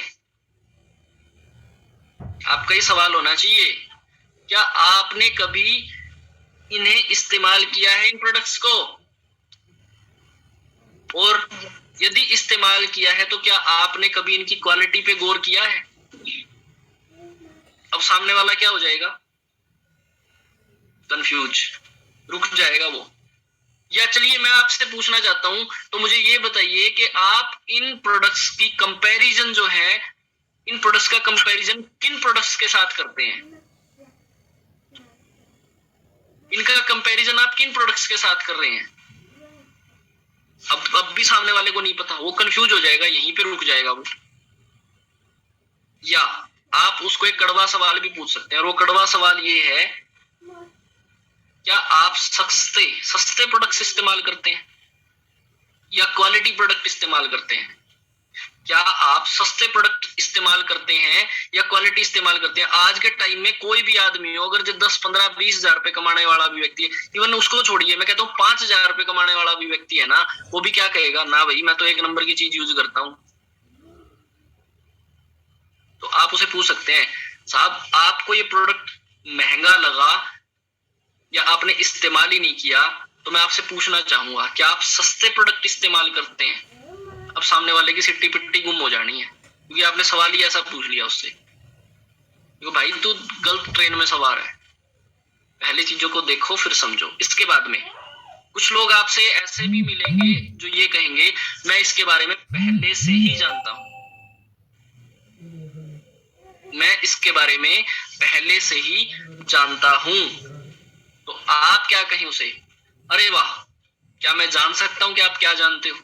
आपका ही सवाल होना चाहिए, क्या आपने कभी इन्हें इस्तेमाल किया है, इन प्रोडक्ट्स को? और यदि इस्तेमाल किया है तो क्या आपने कभी इनकी क्वालिटी पे गौर किया है? अब सामने वाला क्या हो जाएगा? कंफ्यूज, रुक जाएगा वो। या चलिए मैं आपसे पूछना चाहता हूं, तो मुझे ये बताइए कि आप इन प्रोडक्ट्स की कंपैरिजन जो है, इन प्रोडक्ट्स का कंपैरिजन किन प्रोडक्ट्स के साथ करते हैं? इनका कंपैरिजन आप किन प्रोडक्ट्स के साथ कर रहे हैं? अब भी सामने वाले को नहीं पता, वो कंफ्यूज हो जाएगा, यहीं पे रुक जाएगा वो। या आप उसको एक कड़वा सवाल भी पूछ सकते हैं, और वो कड़वा सवाल ये है, क्या आप सस्ते प्रोडक्ट्स इस्तेमाल करते हैं या क्वालिटी प्रोडक्ट इस्तेमाल करते हैं? क्या आप सस्ते प्रोडक्ट इस्तेमाल करते हैं या क्वालिटी इस्तेमाल करते हैं? आज के टाइम में कोई भी आदमी हो, अगर जो 10, 15, 20 हजार रुपए कमाने वाला भी व्यक्ति है, इवन उसको छोड़िए, मैं कहता हूँ 5 हजार रुपए कमाने वाला भी व्यक्ति है ना, वो भी क्या कहेगा, ना भाई मैं तो एक नंबर की चीज यूज करता हूँ। तो आप उसे पूछ सकते हैं, साहब आपको ये प्रोडक्ट महंगा लगा या आपने इस्तेमाल ही नहीं किया, तो मैं आपसे पूछना चाहूंगा, क्या आप सस्ते प्रोडक्ट इस्तेमाल करते हैं? अब सामने वाले की सिट्टी पिट्टी गुम हो जानी है, क्योंकि आपने सवाल ही ऐसा पूछ लिया उससे। क्योंकि भाई तू गलत ट्रेन में सवार है, पहले चीजों को देखो फिर समझो। इसके बाद में कुछ लोग आपसे ऐसे भी मिलेंगे जो ये कहेंगे, मैं इसके बारे में पहले से ही जानता हूं, मैं इसके बारे में पहले से ही जानता हूं। तो आप क्या कहें उसे, अरे वाह, क्या मैं जान सकता हूं कि आप क्या जानते हो?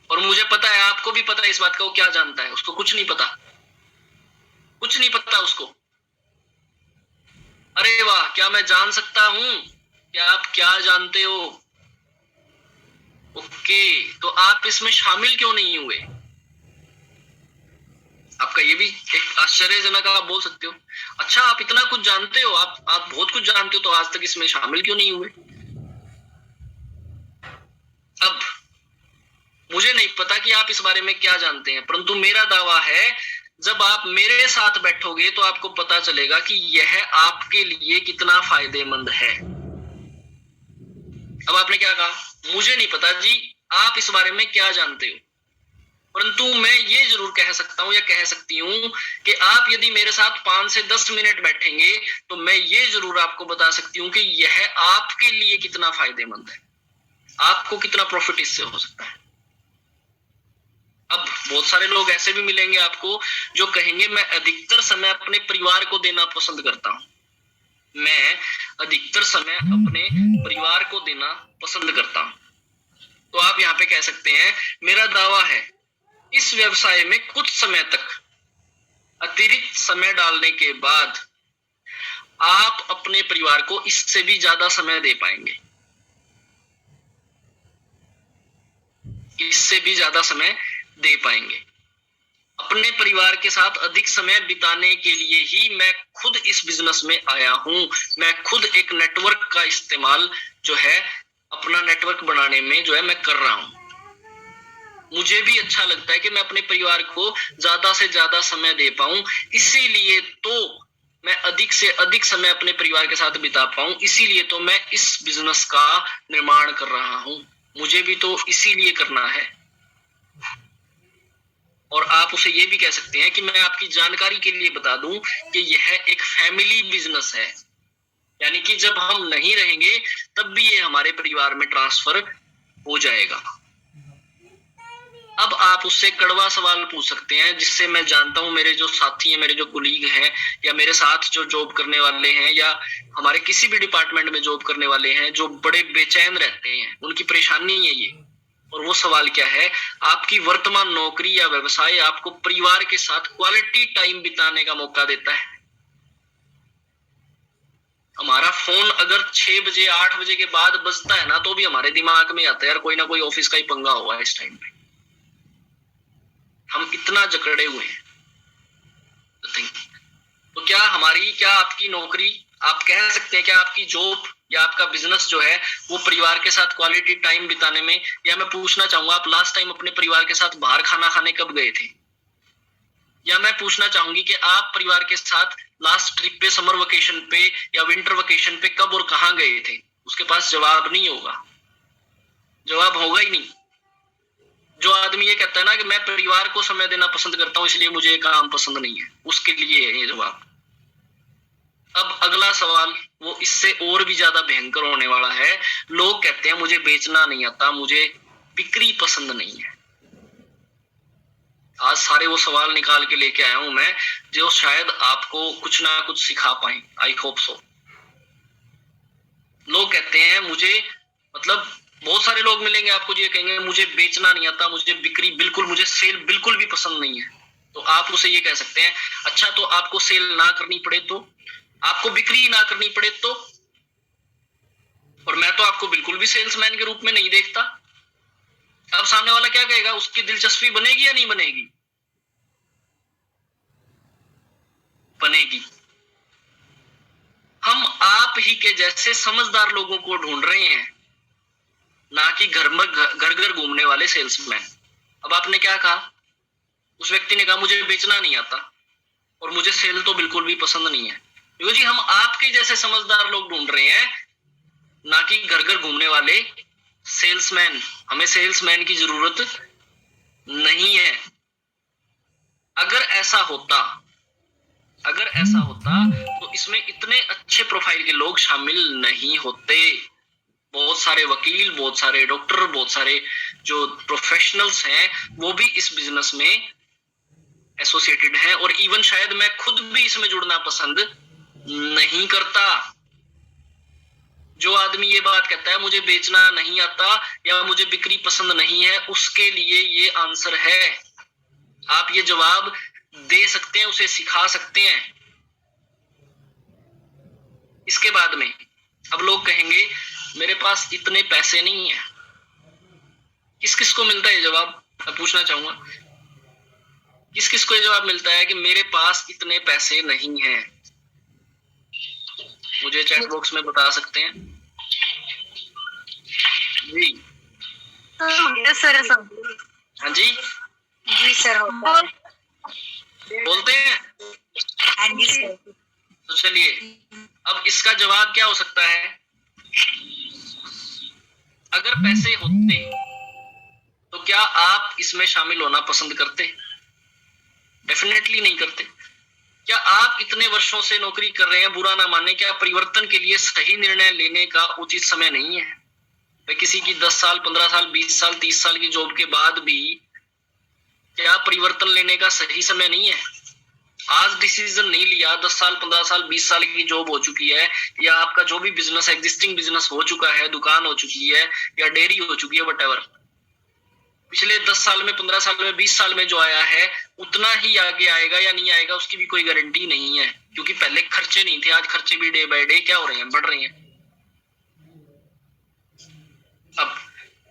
और मुझे पता है, आपको भी पता है इस बात का, वो क्या जानता है, उसको कुछ नहीं पता, कुछ नहीं पता उसको। अरे वाह, क्या मैं जान सकता हूं कि आप क्या जानते हो? ओके, तो आप इसमें शामिल क्यों नहीं हुए? आपका ये भी एक आश्चर्यजनक, आप बोल सकते हो, अच्छा आप इतना कुछ जानते हो, आप बहुत कुछ जानते हो, तो आज तक इसमें शामिल क्यों नहीं हुए? अब मुझे नहीं पता कि आप इस बारे में क्या जानते हैं, परंतु मेरा दावा है, जब आप मेरे साथ बैठोगे तो आपको पता चलेगा कि यह आपके लिए कितना फायदेमंद है। अब आपने क्या कहा, मुझे नहीं पता जी, आप इस बारे में क्या जानते हो, परंतु मैं ये जरूर कह सकता हूं या कह सकती हूं कि आप यदि मेरे साथ 5 से 10 मिनट बैठेंगे, तो मैं ये जरूर आपको बता सकती हूं कि यह आपके लिए कितना फायदेमंद है, आपको कितना प्रॉफिट इससे हो सकता है। अब बहुत सारे लोग ऐसे भी मिलेंगे आपको जो कहेंगे, मैं अधिकतर समय अपने परिवार को देना पसंद करता हूं। मैं अधिकतर समय अपने परिवार को देना पसंद करता हूं। तो आप यहाँ पे कह सकते हैं, मेरा दावा है इस व्यवसाय में कुछ समय तक अतिरिक्त समय डालने के बाद आप अपने परिवार को इससे भी ज्यादा समय दे पाएंगे, इससे भी ज्यादा समय दे पाएंगे। अपने परिवार के साथ अधिक समय बिताने के लिए ही मैं खुद इस बिजनेस में आया हूं। मैं खुद एक नेटवर्क का इस्तेमाल जो है अपना नेटवर्क बनाने में जो है मैं कर रहा हूं। मुझे भी अच्छा लगता है कि मैं अपने परिवार को ज्यादा से ज्यादा समय दे पाऊं, इसीलिए तो मैं अधिक से अधिक समय अपने परिवार के साथ बिता पाऊं, इसीलिए तो मैं इस बिजनेस का निर्माण कर रहा हूं। मुझे भी तो इसीलिए करना है। और आप उसे ये भी कह सकते हैं कि मैं आपकी जानकारी के लिए बता दूं कि यह एक फैमिली बिजनेस है, यानी कि जब हम नहीं रहेंगे तब भी ये हमारे परिवार में ट्रांसफर हो जाएगा। अब आप उससे कड़वा सवाल पूछ सकते हैं, जिससे मैं जानता हूं मेरे जो साथी हैं, मेरे जो कुलीग हैं, या मेरे साथ जो जॉब करने वाले हैं, या हमारे किसी भी डिपार्टमेंट में जॉब करने वाले हैं, जो बड़े बेचैन रहते हैं, उनकी परेशानी है ये। और वो सवाल क्या है, आपकी वर्तमान नौकरी या व्यवसाय आपको परिवार के साथ क्वालिटी टाइम बिताने का मौका देता है। हमारा फोन अगर 6 बजे 8 बजे के बाद बजता है ना, तो भी हमारे दिमाग में आता है यार कोई ना कोई ऑफिस का ही पंगा हुआ है इस टाइम पे। हम इतना जकड़े हुए हैं। तो क्या आपकी नौकरी, आप कह सकते हैं क्या आपकी जॉब या आपका बिजनेस जो है वो परिवार के साथ क्वालिटी टाइम बिताने में, या मैं पूछना चाहूंगा आप लास्ट टाइम अपने परिवार के साथ बाहर खाना खाने कब गए थे? या मैं पूछना चाहूंगी कि आप परिवार के साथ लास्ट ट्रिप पे, समर वेकेशन पे या विंटर वेकेशन पे कब और कहां गए थे? उसके पास जवाब नहीं होगा, जवाब होगा ही नहीं। जो आदमी ये कहता है ना कि मैं परिवार को समय देना पसंद करता हूं इसलिए मुझे ये काम पसंद नहीं है, उसके लिए है ये जवाब। अब अगला सवाल वो इससे और भी ज्यादा भयंकर होने वाला है। लोग कहते हैं मुझे बेचना नहीं आता, मुझे बिक्री पसंद नहीं है। आज सारे वो सवाल निकाल के लेके आया हूं मैं, जो शायद आपको कुछ ना कुछ सिखा पाए। I hope so. लोग कहते हैं मुझे, मतलब बहुत सारे लोग मिलेंगे आपको जो ये कहेंगे मुझे बेचना नहीं आता, मुझे बिक्री बिल्कुल, मुझे सेल बिल्कुल भी पसंद नहीं है। तो आप उसे ये कह सकते हैं, अच्छा तो आपको सेल ना करनी पड़े तो, आपको बिक्री ना करनी पड़े तो, और मैं तो आपको बिल्कुल भी सेल्समैन के रूप में नहीं देखता। अब सामने वाला क्या कहेगा, उसकी दिलचस्पी बनेगी या नहीं बनेगी? बनेगी। हम आप ही के जैसे समझदार लोगों को ढूंढ रहे हैं, ना कि घर घर घूमने वाले सेल्समैन। अब आपने क्या कहा, उस व्यक्ति ने कहा मुझे बेचना नहीं आता और मुझे सेल तो बिल्कुल भी पसंद नहीं है। देखो जी, हम आपके जैसे समझदार लोग ढूंढ रहे हैं, ना कि घर घर घूमने वाले सेल्समैन। हमें सेल्समैन की जरूरत नहीं है। अगर ऐसा होता तो इसमें इतने अच्छे प्रोफाइल के लोग शामिल नहीं होते। बहुत सारे वकील, बहुत सारे डॉक्टर, बहुत सारे जो प्रोफेशनल्स हैं वो भी इस बिजनेस में एसोसिएटेड हैं, और इवन शायद मैं खुद भी इसमें जुड़ना पसंद नहीं करता। जो आदमी ये बात कहता है मुझे बेचना नहीं आता या मुझे बिक्री पसंद नहीं है, उसके लिए ये आंसर है। आप ये जवाब दे सकते हैं, उसे सिखा सकते हैं। इसके बाद में अब लोग कहेंगे मेरे पास इतने पैसे नहीं है। किस किस को मिलता है जवाब? मैं पूछना चाहूंगा, किस किस को ये जवाब मिलता है कि मेरे पास इतने पैसे नहीं है? मुझे चैट बॉक्स में बता सकते हैं जी। सर हाँ जी जी सर बोलते हैं। हाँ जी सर। तो चलिए, अब इसका जवाब क्या हो सकता है? अगर पैसे होते तो क्या आप इसमें शामिल होना पसंद करते? डेफिनेटली नहीं करते। क्या आप इतने वर्षों से नौकरी कर रहे हैं, बुरा ना माने, क्या परिवर्तन के लिए सही निर्णय लेने का उचित समय नहीं है? भाई किसी की 10 साल 15 साल 20 साल 30 साल की जॉब के बाद भी क्या परिवर्तन लेने का सही समय नहीं है? आज डिसीजन नहीं लिया, 10 साल 15 साल 20 साल की जॉब हो चुकी है, या आपका जो भी बिजनेस एग्जिस्टिंग बिजनेस हो चुका है, दुकान हो चुकी है या डेयरी हो चुकी है, व्हाटएवर, पिछले 10 साल में 15 साल में 20 साल में जो आया है उतना ही आगे आएगा या नहीं आएगा उसकी भी कोई गारंटी नहीं है, क्योंकि पहले खर्चे नहीं थे, आज खर्चे भी डे बाय डे क्या हो रहे हैं, बढ़ रहे हैं। अब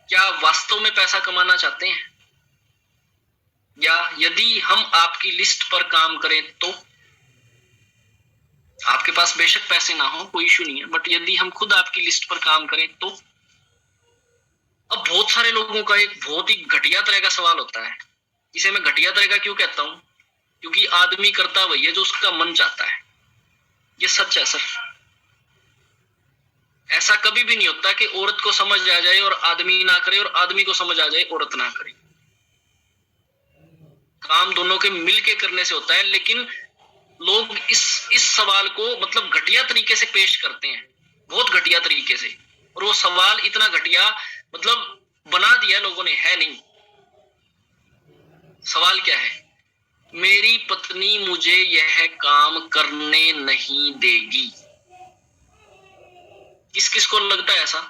क्या वास्तव में पैसा कमाना चाहते हैं, या यदि हम आपकी लिस्ट पर काम करें तो? आपके पास बेशक पैसे ना हो, कोई इशू नहीं है, बट यदि हम खुद आपकी लिस्ट पर काम करें तो? अब बहुत सारे लोगों का एक बहुत ही घटिया तरह का सवाल होता है। इसे मैं घटिया तरह का क्यों कहता हूं? क्योंकि आदमी करता वही है जो उसका मन चाहता है। ये सच है सर। ऐसा कभी भी नहीं होता कि औरत को समझ आ जाए और आदमी ना करे, और आदमी को समझ आ जाए औरत ना करे। काम दोनों के मिलके करने से होता है। लेकिन लोग इस सवाल को मतलब घटिया तरीके से पेश करते हैं, बहुत घटिया तरीके से, और वो सवाल इतना घटिया मतलब बना दिया लोगों ने, है नहीं। सवाल क्या है? मेरी पत्नी मुझे यह काम करने नहीं देगी। किस किस को लगता है ऐसा?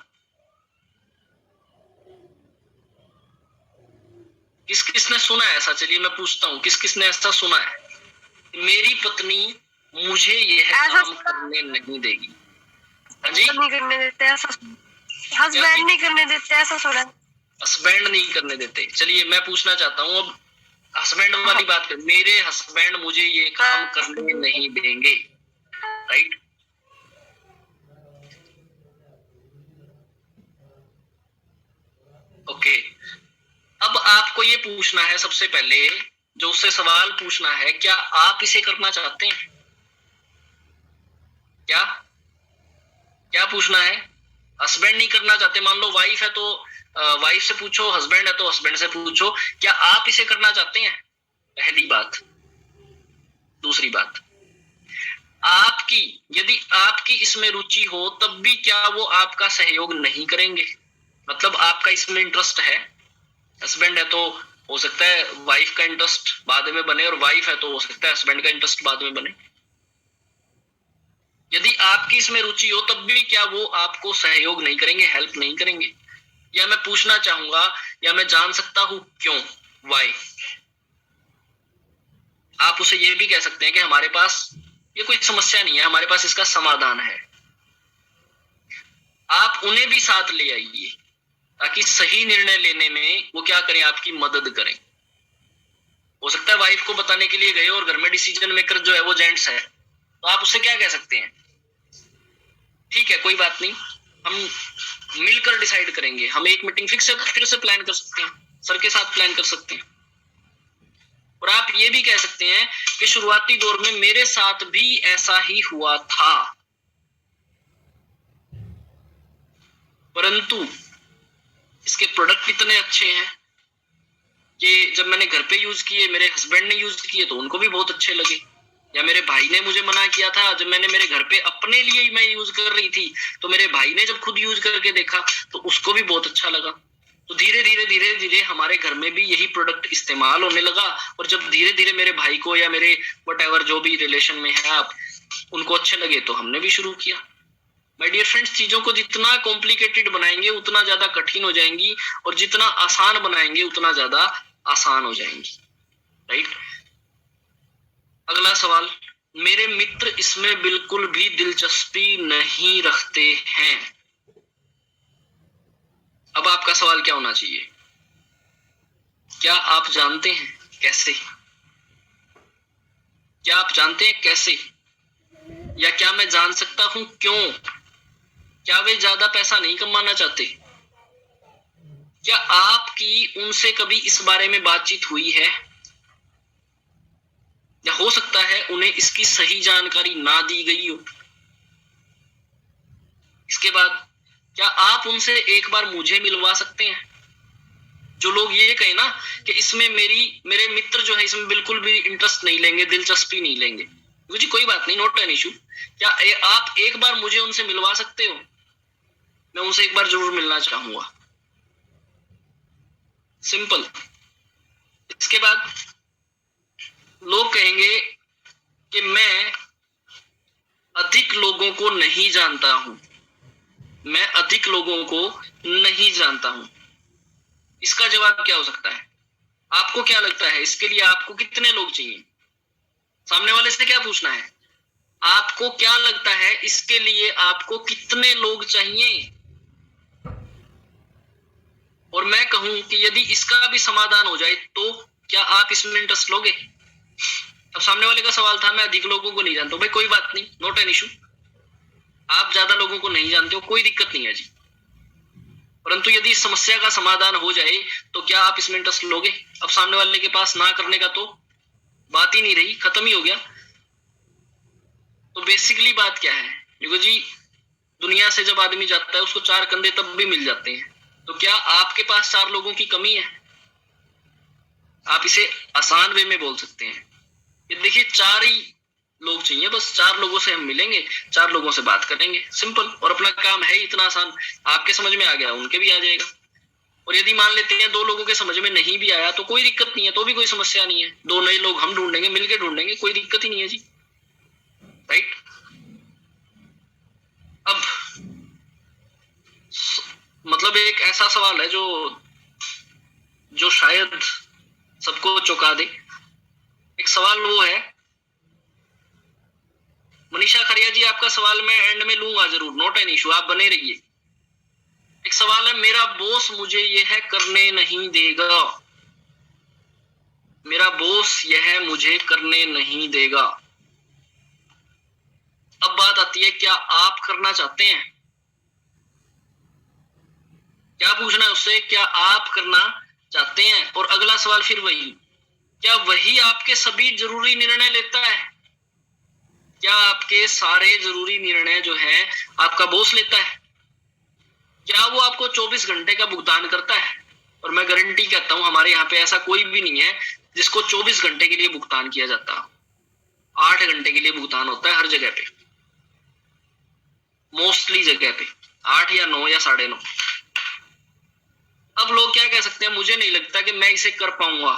किस किसने सुना है ऐसा? चलिए मैं पूछता हूँ, किस किसने ऐसा सुना है? मेरी पत्नी मुझे यह काम करने नहीं देगी। हाँ जी, नहीं करने देते ऐसा, हस्बैंड नहीं करने देते ऐसा सुना। हस्बैंड नहीं करने देते। चलिए मैं पूछना चाहता हूँ अब हस्बैंड वाली बात कर। मेरे हस्बैंड मुझे ये काम करने नहीं देंगे, राइट? ओके, अब आपको ये पूछना है सबसे पहले, जो उससे सवाल पूछना है, क्या आप इसे करना चाहते हैं? क्या क्या पूछना है? हस्बैंड नहीं करना चाहते, मान लो वाइफ है तो वाइफ से पूछो, हस्बैंड है तो हस्बैंड से पूछो, क्या आप इसे करना चाहते हैं? पहली बात। दूसरी बात, आपकी यदि आपकी इसमें रुचि हो तब भी क्या वो आपका सहयोग नहीं करेंगे? मतलब आपका इसमें इंटरेस्ट है, हस्बैंड है तो हो सकता है वाइफ का इंटरेस्ट बाद में बने, और वाइफ है तो हो सकता है हस्बैंड का इंटरेस्ट बाद में बने। यदि आपकी इसमें रुचि हो तब भी क्या वो आपको सहयोग नहीं करेंगे, हेल्प नहीं करेंगे? या मैं पूछना चाहूंगा, या मैं जान सकता हूं क्यों, वाई? आप उसे ये भी कह सकते हैं कि हमारे पास ये कोई समस्या नहीं है, हमारे पास इसका समाधान है। आप उन्हें भी साथ ले आइए ताकि सही निर्णय लेने में वो क्या करें, आपकी मदद करें। हो सकता है वाइफ को बताने के लिए गए और घर में डिसीजन मेकर जो है वो जेंट्स है, तो आप उससे क्या कह सकते हैं? ठीक है, कोई बात नहीं, हम मिलकर डिसाइड करेंगे, हम एक मीटिंग फिर से प्लान कर सकते हैं, सर के साथ प्लान कर सकते हैं। और आप ये भी कह सकते हैं कि शुरुआती दौर में मेरे साथ भी ऐसा ही हुआ था, परंतु इसके प्रोडक्ट इतने अच्छे हैं कि जब मैंने घर पे यूज किए, मेरे हस्बैंड ने यूज किए तो उनको भी बहुत अच्छे लगे, या मेरे भाई ने मुझे मना किया था जब मैंने मेरे घर पे अपने लिए ही मैं यूज कर रही थी, तो मेरे भाई ने जब खुद यूज करके देखा तो उसको भी बहुत अच्छा लगा। तो धीरे धीरे हमारे घर में भी यही प्रोडक्ट इस्तेमाल होने लगा, और जब धीरे धीरे मेरे भाई को या मेरे व्हाटएवर जो भी रिलेशन में है आप, उनको अच्छे लगे तो हमने भी शुरू किया। माय डियर फ्रेंड्स, चीजों को जितना कॉम्प्लिकेटेड बनाएंगे उतना ज्यादा कठिन हो जाएंगी, और जितना आसान बनाएंगे उतना ज्यादा आसान हो जाएंगी, राइट? अगला सवाल, मेरे मित्र इसमें बिल्कुल भी दिलचस्पी नहीं रखते हैं। अब आपका सवाल क्या होना चाहिए? क्या आप जानते हैं कैसे? क्या आप जानते हैं कैसे? या क्या मैं जान सकता हूं क्यों? क्या वे ज्यादा पैसा नहीं कमाना चाहते? क्या आपकी उनसे कभी इस बारे में बातचीत हुई है? या हो सकता है उन्हें इसकी सही जानकारी ना दी गई हो। इसके बाद, क्या आप उनसे एक बार मुझे मिलवा सकते हैं? जो लोग ये कहें ना कि इसमें मेरे मित्र जो है इसमें बिल्कुल भी इंटरेस्ट नहीं लेंगे, दिलचस्पी नहीं लेंगे, जी कोई बात नहीं, नॉट एन इशू। क्या आप एक बार मुझे उनसे मिलवा सकते हो? मैं उनसे एक बार जरूर मिलना चाहूंगा, सिंपल। इसके बाद लोग कहेंगे कि मैं अधिक लोगों को नहीं जानता हूं, मैं अधिक लोगों को नहीं जानता हूं। इसका जवाब क्या हो सकता है? आपको क्या लगता है इसके लिए आपको कितने लोग चाहिए? सामने वाले से क्या पूछना है, आपको क्या लगता है इसके लिए आपको कितने लोग चाहिए? और मैं कहूं कि यदि इसका भी समाधान हो जाए तो क्या आप इसमें इंटरेस्ट लोगे? अब सामने वाले का सवाल था मैं अधिक लोगों को नहीं जानता हूं। भाई कोई बात नहीं, नॉट एन इशू, आप ज्यादा लोगों को नहीं जानते हो, कोई दिक्कत नहीं है जी। परंतु यदि इस समस्या का समाधान हो जाए तो क्या आप इसमें इंटरेस्ट लोगे? अब सामने वाले के पास ना करने का तो बात ही नहीं रही, खत्म ही हो गया। तो बेसिकली बात क्या है देखो जी, दुनिया से जब आदमी जाता है उसको 4 कंधे तब भी मिल जाते हैं। तो क्या आपके पास 4 लोगों की कमी है? आप इसे आसान वे में बोल सकते हैं, ये देखिए 4 ही लोग चाहिए, बस 4 लोगों से हम मिलेंगे, 4 लोगों से बात करेंगे, सिंपल। और अपना काम है इतना आसान, आपके समझ में आ गया उनके भी आ जाएगा। और यदि मान लेते हैं 2 लोगों के समझ में नहीं भी आया तो कोई दिक्कत नहीं है, तो भी कोई समस्या नहीं है, 2 नए लोग हम ढूंढेंगे, मिलके ढूंढेंगे, कोई दिक्कत ही नहीं है जी, राइट। अब मतलब एक ऐसा सवाल है जो शायद सबको चौंका दे। एक सवाल वो है, मनीषा खरिया जी आपका सवाल मैं एंड में लूंगा जरूर, नॉट एन इशू, आप बने रहिए। एक सवाल है, मेरा बॉस मुझे यह करने नहीं देगा, मेरा बॉस यह मुझे करने नहीं देगा। अब बात आती है, क्या आप करना चाहते हैं? क्या पूछना है उससे, क्या आप करना चाहते हैं? और अगला सवाल फिर वही, क्या वही आपके सभी जरूरी निर्णय लेता है? क्या आपके सारे जरूरी निर्णय जो है आपका बॉस लेता है? क्या वो आपको 24 घंटे का भुगतान करता है? और मैं गारंटी कहता हूं हमारे यहाँ पे ऐसा कोई भी नहीं है जिसको 24 घंटे के लिए भुगतान किया जाता। 8 घंटे के लिए भुगतान होता है हर जगह पे, मोस्टली जगह पे 8 या 9 या 9:30। अब लोग क्या कह सकते हैं, मुझे नहीं लगता कि मैं इसे कर पाऊंगा।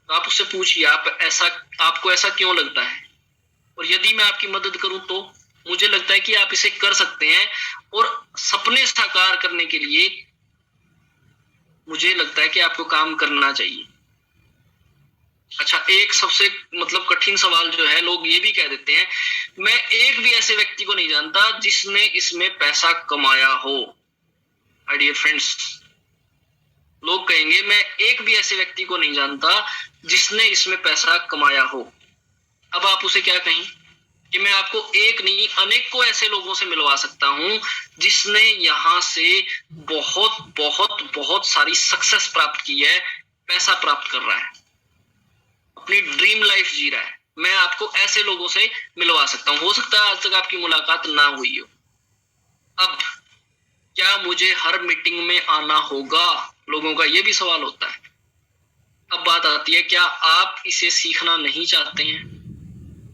तो आप उससे पूछिए आपको ऐसा क्यों लगता है, और यदि मैं आपकी मदद करूं तो मुझे लगता है कि आप इसे कर सकते हैं। और सपने साकार करने के लिए मुझे लगता है कि आपको काम करना चाहिए। अच्छा, एक सबसे मतलब कठिन सवाल जो है, लोग ये भी कह देते हैं, मैं एक भी ऐसे व्यक्ति को नहीं जानता जिसने इसमें पैसा कमाया हो। माय डियर फ्रेंड्स, लोग कहेंगे मैं एक भी ऐसे व्यक्ति को नहीं जानता जिसने इसमें पैसा कमाया हो। अब आप उसे क्या कहें कि मैं आपको एक नहीं अनेकों ऐसे लोगों से मिलवा सकता हूं जिसने यहां से बहुत बहुत बहुत सारी सक्सेस प्राप्त की है, पैसा प्राप्त कर रहा है, अपनी ड्रीम लाइफ जी रहा है। मैं आपको ऐसे लोगों से मिलवा सकता हूं। हो सकता है आज तक आपकी मुलाकात ना हुई हो। अब क्या मुझे हर मीटिंग में आना होगा? लोगों का ये भी सवाल होता है। अब बात आती है, क्या आप इसे सीखना नहीं चाहते हैं?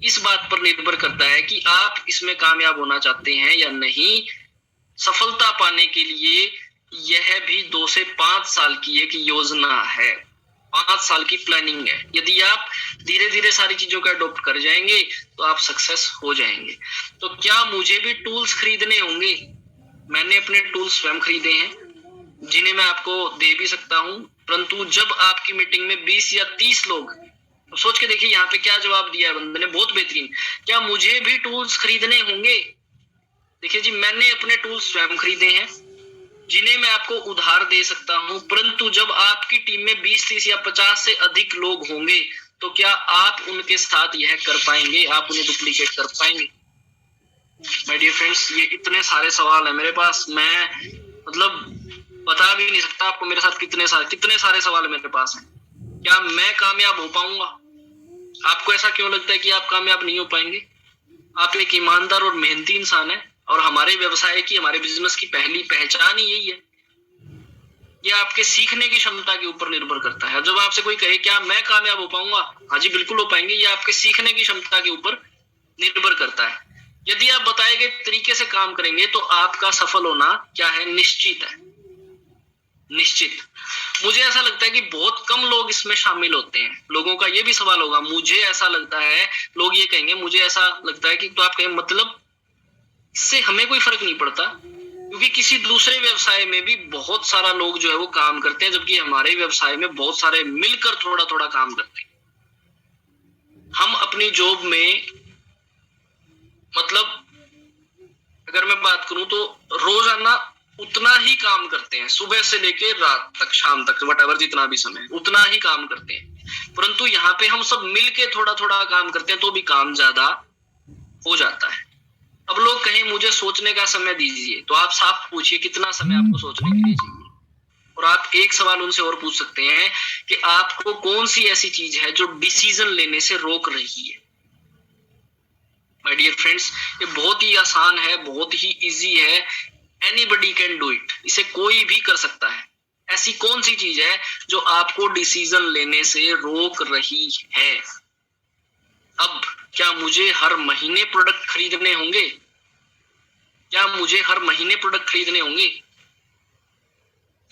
इस बात पर निर्भर करता है कि आप इसमें कामयाब होना चाहते हैं या नहीं। सफलता पाने के लिए यह भी 2 से 5 साल की एक योजना है, 5 साल की प्लानिंग है। यदि आप धीरे धीरे सारी चीजों का अडॉप्ट कर जाएंगे तो आप सक्सेस हो जाएंगे। तो क्या मुझे भी टूल्स खरीदने होंगे? मैंने अपने टूल्स स्वयं खरीदे हैं जिन्हें मैं आपको दे भी सकता हूं। परंतु जब आपकी मीटिंग में 20 या 30 लोग, तो सोच के देखिए यहाँ पे क्या जवाब दिया है बंदे ने, बहुत बेहतरीन। क्या मुझे भी टूल्स खरीदने होंगे? देखिए जी, मैंने अपने टूल्स स्वयं खरीदे हैं जिन्हें मैं आपको उधार दे सकता हूं। परंतु जब आपकी टीम में 20, 30 या 50 से अधिक लोग होंगे तो क्या आप उनके साथ यह कर पाएंगे? आप उन्हें डुप्लीकेट कर पाएंगे? माय डियर फ्रेंड्स, ये इतने सारे सवाल है मेरे पास, मैं मतलब बता भी नहीं सकता आपको मेरे साथ कितने सारे सवाल मेरे पास हैं। क्या मैं कामयाब हो पाऊंगा? आपको ऐसा क्यों लगता है कि आप कामयाब नहीं हो पाएंगे? आप एक ईमानदार और मेहनती इंसान है, और हमारे व्यवसाय की, हमारे बिजनेस की पहली पहचान ही यही है। ये आपके सीखने की क्षमता के ऊपर निर्भर करता है। जब आपसे कोई कहे क्या मैं कामयाब हो पाऊंगा, हाँ जी बिल्कुल हो पाएंगे, ये आपके सीखने की क्षमता के ऊपर निर्भर करता है। यदि आप बताए गए तरीके से काम करेंगे तो आपका सफल होना क्या है, निश्चित है। निश्चित। मुझे ऐसा लगता है कि बहुत कम लोग इसमें शामिल होते हैं। लोगों का ये भी सवाल होगा, मुझे ऐसा लगता है, लोग ये कहेंगे मुझे ऐसा लगता है कि, तो आप कहें मतलब इससे हमें कोई फर्क नहीं पड़ता, क्योंकि किसी दूसरे व्यवसाय में भी बहुत सारा लोग जो है वो काम करते हैं, जबकि हमारे व्यवसाय में बहुत सारे मिलकर थोड़ा थोड़ा काम करते हैं। हम अपनी जॉब में मतलब अगर मैं बात करूं तो रोजाना उतना ही काम करते हैं, सुबह से लेके रात तक, शाम तक, वटएवर जितना भी समय, उतना ही काम करते हैं। परंतु यहाँ पे हम सब मिलके थोड़ा थोड़ा काम करते हैं तो भी काम ज्यादा हो जाता है। अब लोग कहें मुझे सोचने का समय दीजिए, तो आप साफ पूछिए कितना समय आपको सोचने के लिए चाहिए। और आप एक सवाल उनसे और पूछ सकते हैं कि आपको कौन सी ऐसी चीज है जो डिसीजन लेने से रोक रही है। माय डियर फ्रेंड्स, ये बहुत ही आसान है, बहुत ही इजी है, एनीबडी कैन डू इट, इसे कोई भी कर सकता है। ऐसी कौन सी चीज है जो आपको डिसीजन लेने से रोक रही है? अब क्या मुझे हर महीने प्रोडक्ट खरीदने होंगे? क्या मुझे हर महीने प्रोडक्ट खरीदने होंगे?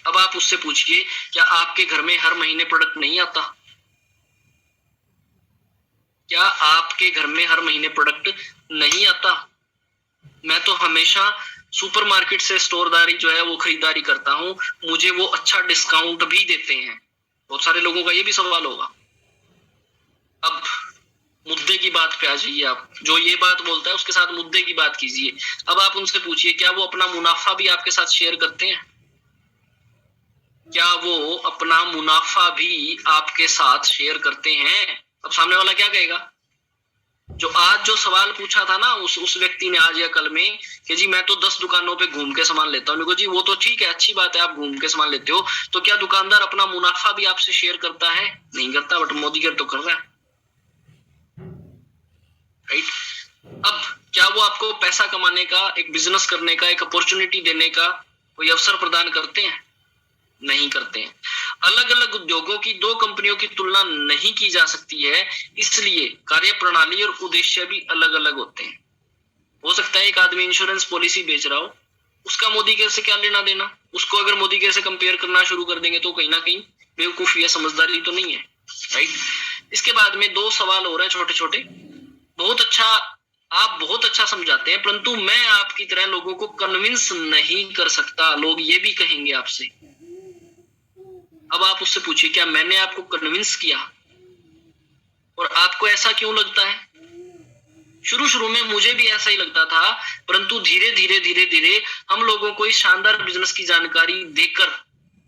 अब आप उससे पूछिए, क्या आपके घर में हर महीने प्रोडक्ट नहीं आता? क्या आपके घर में हर महीने प्रोडक्ट नहीं आता? मैं तो हमेशा सुपरमार्केट से स्टोरदारी जो है वो खरीदारी करता हूं, मुझे वो अच्छा डिस्काउंट भी देते हैं। बहुत सारे लोगों का ये भी सवाल होगा। अब मुद्दे की बात पे आ जाइए, आप जो ये बात बोलता है उसके साथ मुद्दे की बात कीजिए। अब आप उनसे पूछिए, क्या वो अपना मुनाफा भी आपके साथ शेयर करते हैं? क्या वो अपना मुनाफा भी आपके साथ शेयर करते हैं? अब सामने वाला क्या कहेगा? जो आज जो सवाल पूछा था ना उस व्यक्ति ने आज या कल में कि जी मैं तो 10 दुकानों पे घूम के सामान लेता हूँ। देखो जी वो तो ठीक है, अच्छी बात है, आप घूम के सामान लेते हो, तो क्या दुकानदार अपना मुनाफा भी आपसे शेयर करता है? नहीं करता, बट मोदी केयर तो कर रहा है, राइट? अब क्या वो आपको पैसा कमाने का, एक बिजनेस करने का, एक अपॉर्चुनिटी देने का कोई अवसर प्रदान करते हैं? नहीं करते हैं। अलग अलग उद्योगों की दो कंपनियों की तुलना नहीं की जा सकती है, इसलिए कार्य प्रणाली और उद्देश्य भी अलग अलग होते हैं। हो सकता है एक आदमी इंश्योरेंस पॉलिसी बेच रहा हो, उसका मोदी केयर से क्या लेना देना? उसको अगर मोदी केयर से कंपेयर करना शुरू कर देंगे तो कहीं ना कहीं बेवकूफी या समझदारी तो नहीं है, राइट? इसके बाद में 2 सवाल हो रहे हैं छोटे छोटे। बहुत अच्छा, आप बहुत अच्छा समझाते हैं, परंतु मैं आपकी तरह लोगों को कन्विंस नहीं कर सकता, लोग ये भी कहेंगे आपसे। अब आप उससे पूछिए, क्या मैंने आपको कन्विंस किया? और आपको ऐसा क्यों लगता है? शुरू शुरू में मुझे भी ऐसा ही लगता था, परंतु धीरे धीरे धीरे धीरे हम लोगों को इस शानदार बिजनेस की जानकारी देकर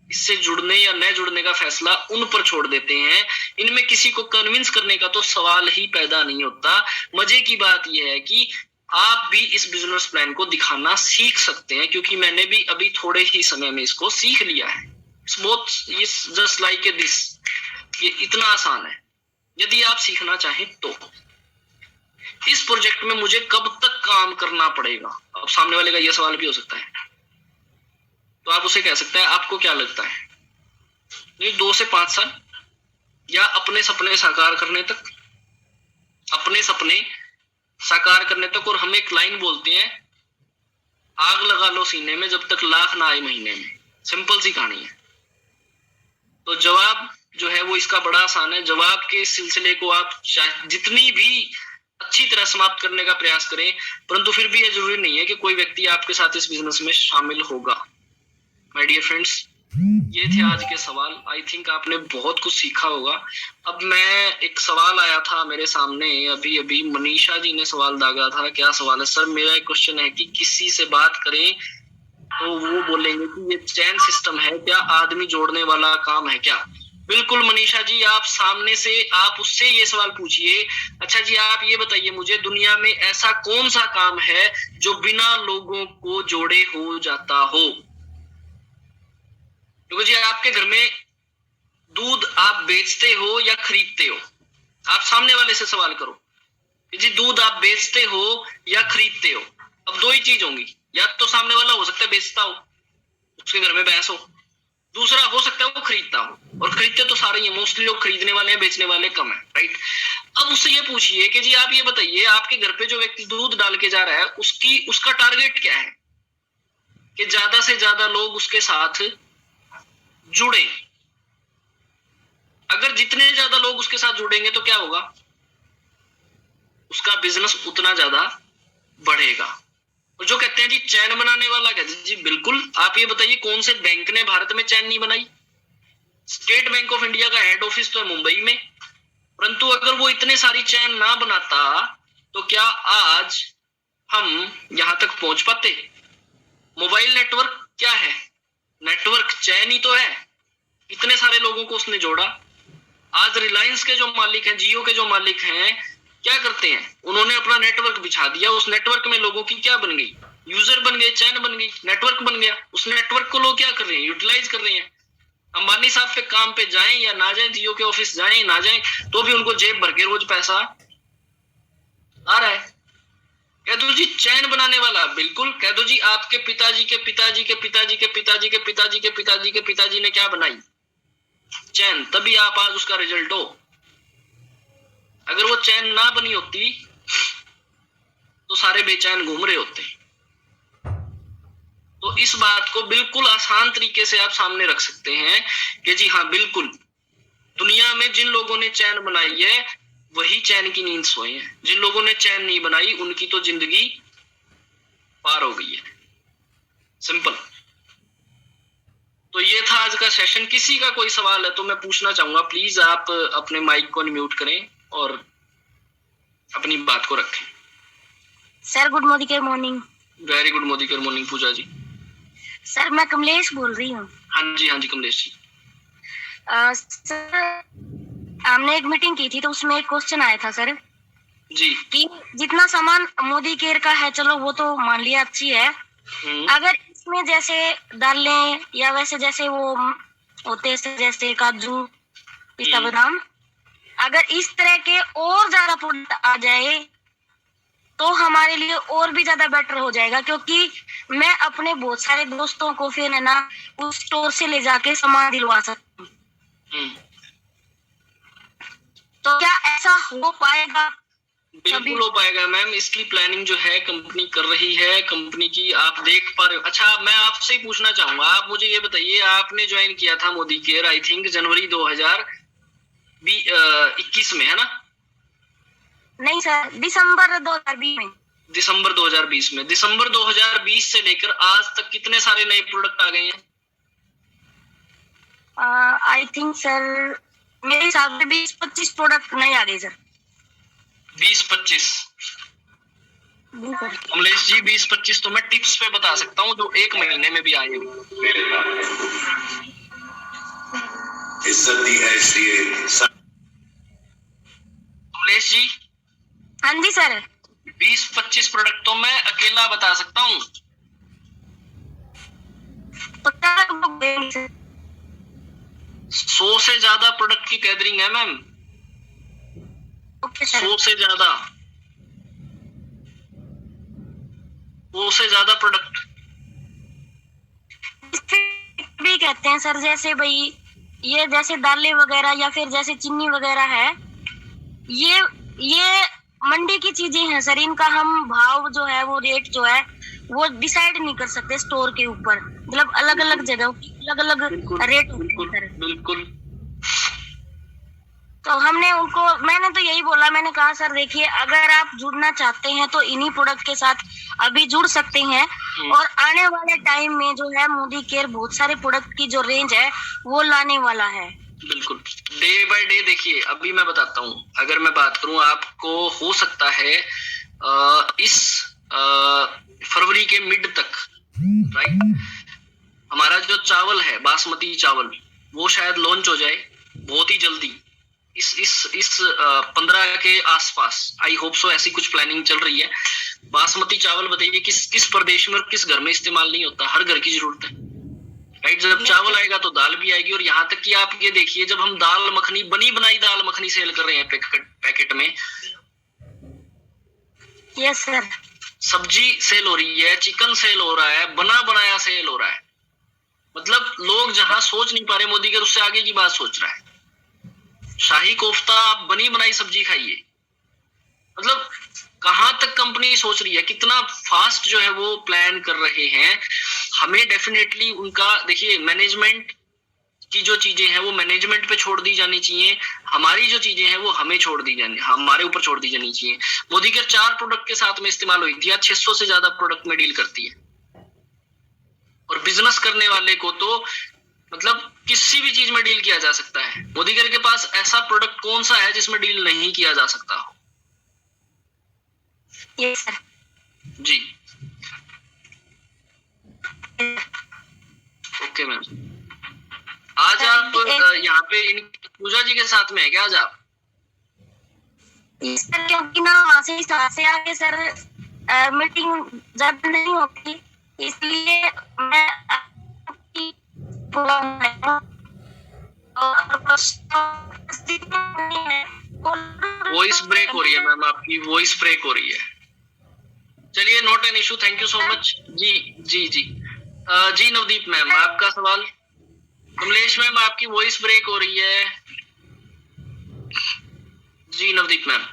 इससे जुड़ने या न जुड़ने का फैसला उन पर छोड़ देते हैं। इनमें किसी को कन्विंस करने का तो सवाल ही पैदा नहीं होता। मजे की बात यह है कि आप भी इस बिजनेस प्लान को दिखाना सीख सकते हैं, क्योंकि मैंने भी अभी थोड़े ही समय में इसको सीख लिया है। It's just like this, ये इतना आसान है। यदि आप सीखना चाहें तो इस प्रोजेक्ट में मुझे कब तक काम करना पड़ेगा? अब सामने वाले का यह सवाल भी हो सकता है, तो आप उसे कह सकते हैं आपको क्या लगता है, नहीं 2 से 5 साल, या अपने सपने साकार करने तक, अपने सपने साकार करने तक। और हम एक लाइन बोलते हैं, आग लगा लो सीने में जब तक लाख ना आए महीने में। सिंपल सी कहानी है। तो जवाब जो है वो इसका बड़ा आसान है। जवाब के इस सिलसिले को आप जितनी भी अच्छी तरह समाप्त करने का प्रयास करें, परंतु फिर भी ये जरूरी नहीं है कि कोई व्यक्ति आपके साथ इस बिजनेस में शामिल होगा। माय डियर फ्रेंड्स, ये थे आज के सवाल। आई थिंक आपने बहुत कुछ सीखा होगा। अब मैं एक सवाल आया था मेरे सामने अभी अभी, मनीषा जी ने सवाल दागा था। क्या सवाल है सर? मेरा एक क्वेश्चन है कि किसी से बात करें तो वो बोलेंगे कि ये चैन सिस्टम है क्या, आदमी जोड़ने वाला काम है क्या? बिल्कुल मनीषा जी, आप सामने से आप उससे ये सवाल पूछिए, अच्छा जी आप ये बताइए मुझे, दुनिया में ऐसा कौन सा काम है जो बिना लोगों को जोड़े हो जाता हो? देखो जी, आपके घर में दूध आप बेचते हो या खरीदते हो? आप सामने वाले से सवाल करो जी, दूध आप बेचते हो या खरीदते हो? अब 2 ही चीज होंगी, या तो सामने वाला हो सकता है बेचता हो, उसके घर में भैंस हो, दूसरा हो सकता है वो खरीदता हो। और खरीदते तो सारे ही, मोस्टली लोग खरीदने वाले हैं, बेचने वाले कम है, राइट? अब उससे ये पूछिए कि जी आप ये बताइए, आपके घर पे जो व्यक्ति दूध डाल के जा रहा है उसका टारगेट क्या है कि ज्यादा से ज्यादा लोग उसके साथ जुड़े, अगर जितने ज्यादा लोग उसके साथ जुड़ेंगे तो क्या होगा, उसका बिजनेस उतना ज्यादा बढ़ेगा। और जो कहते हैं जी चैन बनाने वाला, कहते हैं जी बिल्कुल। आप ये बताइए कौन से बैंक ने भारत में चैन नहीं बनाई? स्टेट बैंक ऑफ इंडिया का हेड ऑफिस तो है मुंबई में, परंतु अगर वो इतने सारी चैन ना बनाता तो क्या आज हम यहां तक पहुंच पाते? मोबाइल नेटवर्क क्या है? नेटवर्क चैन ही तो है। इतने सारे लोगों को उसने जोड़ा। आज रिलायंस के जो मालिक हैं, जियो के जो मालिक हैं, क्या करते हैं? उन्होंने अपना नेटवर्क बिछा दिया। उस नेटवर्क में लोगों की क्या बन गई? यूजर बन गए, चैन बन गई, नेटवर्क बन गया। उस नेटवर्क को लोग क्या कर रहे हैं? यूटिलाइज कर रहे हैं। अंबानी साहब पे काम पे जाएं या ना जाएं, जियो के ऑफिस जाएं ना जाएं, तो भी उनको जेब भर के रोज पैसा आ रहा है। कह दो जी चैन बनाने वाला, बिल्कुल। कह दो जी आपके पिताजी के पिताजी के पिताजी के पिताजी के पिताजी के पिताजी के पिताजी ने क्या बनाई? चैन। तभी आप आज उसका रिजल्ट हो। अगर वो चैन ना बनी होती तो सारे बेचैन घूम रहे होते। तो इस बात को बिल्कुल आसान तरीके से आप सामने रख सकते हैं कि जी हाँ बिल्कुल, दुनिया में जिन लोगों ने चैन बनाई है वही चैन की नींद सोए हैं। जिन लोगों ने चैन नहीं बनाई उनकी तो जिंदगी पार हो गई है। सिंपल। तो ये था आज का सेशन। किसी का कोई सवाल है तो मैं पूछना चाहूंगा, प्लीज आप अपने माइक को अनम्यूट करें और अपनी बात को रखें। Sir good morning. Very good morning Pooja ji. Sir मैं कमलेश बोल रही हूँ। हाँ जी कमलेश जी। सर हमने एक मीटिंग की थी तो उसमें एक क्वेश्चन आया था सर जी कि जितना सामान मोदी केयर का है, चलो वो तो मान लिया अच्छी है, अगर इसमें जैसे दालें या वैसे जैसे वो होते हैं जैसे काजू पिस्ता बादाम, अगर इस तरह के और ज्यादा प्रोडक्ट आ जाए तो हमारे लिए और भी ज्यादा बेटर हो जाएगा, क्योंकि मैं अपने बहुत सारे दोस्तों को फिर है ना उस स्टोर से ले जाके सामान दिलवा सकती हूँ। तो क्या ऐसा हो पाएगा? बिल्कुल हो पाएगा मैम। इसकी प्लानिंग जो है कंपनी कर रही है। कंपनी की आप देख पा रहे हो। अच्छा मैं आपसे ही पूछना चाहूंगा, आप मुझे ये बताइए, आपने ज्वाइन किया था मोदी केयर आई थिंक जनवरी 2021 में, है ना? नहीं सर, दिसंबर 2020 में। दिसंबर 2020 में। दिसंबर 2020 से लेकर आज तक कितने सारे नए प्रोडक्ट आ गए हैं? आई थिंक सर मेरे हिसाब से 20-25 प्रोडक्ट नहीं आ गए सर। 20-25 कमलेश जी, 20-25 तो मैं टिप्स पे बता सकता हूँ जो 1 महीने में भी आएंगे। इज्जत दी है इसलिए कमलेश जी। हाँ जी सर। 20-25 प्रोडक्ट तो मैं अकेला बता सकता हूँ। 100 से ज्यादा प्रोडक्ट की गैदरिंग है मैम। 100 से ज्यादा, 100 से ज्यादा प्रोडक्ट भी कहते हैं सर। जैसे भाई ये जैसे दालें वगैरह या फिर जैसे चीनी वगैरह है, ये मंडी की चीजें हैं सर। इनका हम भाव जो है वो रेट जो है वो डिसाइड नहीं कर सकते स्टोर के ऊपर। मतलब अलग अलग जगह अलग अलग रेट होते हैं। बिल्कुल। तो मैंने तो यही बोला, मैंने कहा सर देखिए अगर आप जुड़ना चाहते हैं तो इन्हीं प्रोडक्ट के साथ अभी जुड़ सकते हैं, और आने वाले टाइम में जो है मोदी केयर बहुत सारे प्रोडक्ट की जो रेंज है वो लाने वाला है। बिल्कुल। डे बाय डे देखिए, अभी मैं बताता हूँ, अगर मैं बात करूँ आपको हो सकता है इस फरवरी के मिड तक, राइट, हमारा जो चावल है बासमती चावल वो शायद लॉन्च हो जाए बहुत ही जल्दी, इस 15 के आसपास। आई होप सो, ऐसी कुछ प्लानिंग चल रही है। बासमती चावल बताइए किस प्रदेश में और किस घर में इस्तेमाल नहीं होता? हर घर की जरूरत है, राइट। जब चावल आएगा तो दाल भी आएगी। और यहाँ तक कि आप ये देखिए, जब हम दाल मखनी, बनी बनाई दाल मखनी सेल कर रहे हैं पैकेट में, यस सर, सब्जी सेल हो रही है, चिकन सेल हो रहा है, बना बनाया सेल हो रहा है। मतलब लोग जहां सोच नहीं पा रहे मोदी के, उससे आगे की बात सोच रहा है। शाही कोफ्ता, आप बनी बनाई सब्जी खाइए। मतलब कहां तक कंपनी सोच रही है, कितना फास्ट जो है वो प्लान कर रहे हैं। हमें डेफिनेटली उनका देखिए, मैनेजमेंट की जो चीजें हैं वो मैनेजमेंट पे छोड़ दी जानी चाहिए, हमारी जो चीजें हैं वो हमें छोड़ दी जानी, हमारे ऊपर छोड़ दी जानी चाहिए। मोदी केयर 4 प्रोडक्ट के साथ में इस्तेमाल हुई थी, आज 600 से ज्यादा प्रोडक्ट में डील करती है। और बिजनेस करने वाले को तो मतलब किसी भी चीज में डील किया जा सकता है। मोदी केयर के पास ऐसा प्रोडक्ट कौन सा है जिसमें डील नहीं किया जा सकता हो? Yes sir. जी ओके मैम। आज आप यहाँ पे इन पूजा जी के साथ में है क्या आज आप? सर क्योंकि ना वहाँ से आके सर मीटिंग ज्यादा नहीं होती, इसलिए मैं वॉइस ब्रेक हो रही है मैम, आपकी वॉइस ब्रेक हो रही है। चलिए not an issue, thank you so much. जी जी जी जी नवदीप मैम आपका सवाल। कमलेश मैम आपकी वॉइस ब्रेक हो रही है। जी नवदीप मैम।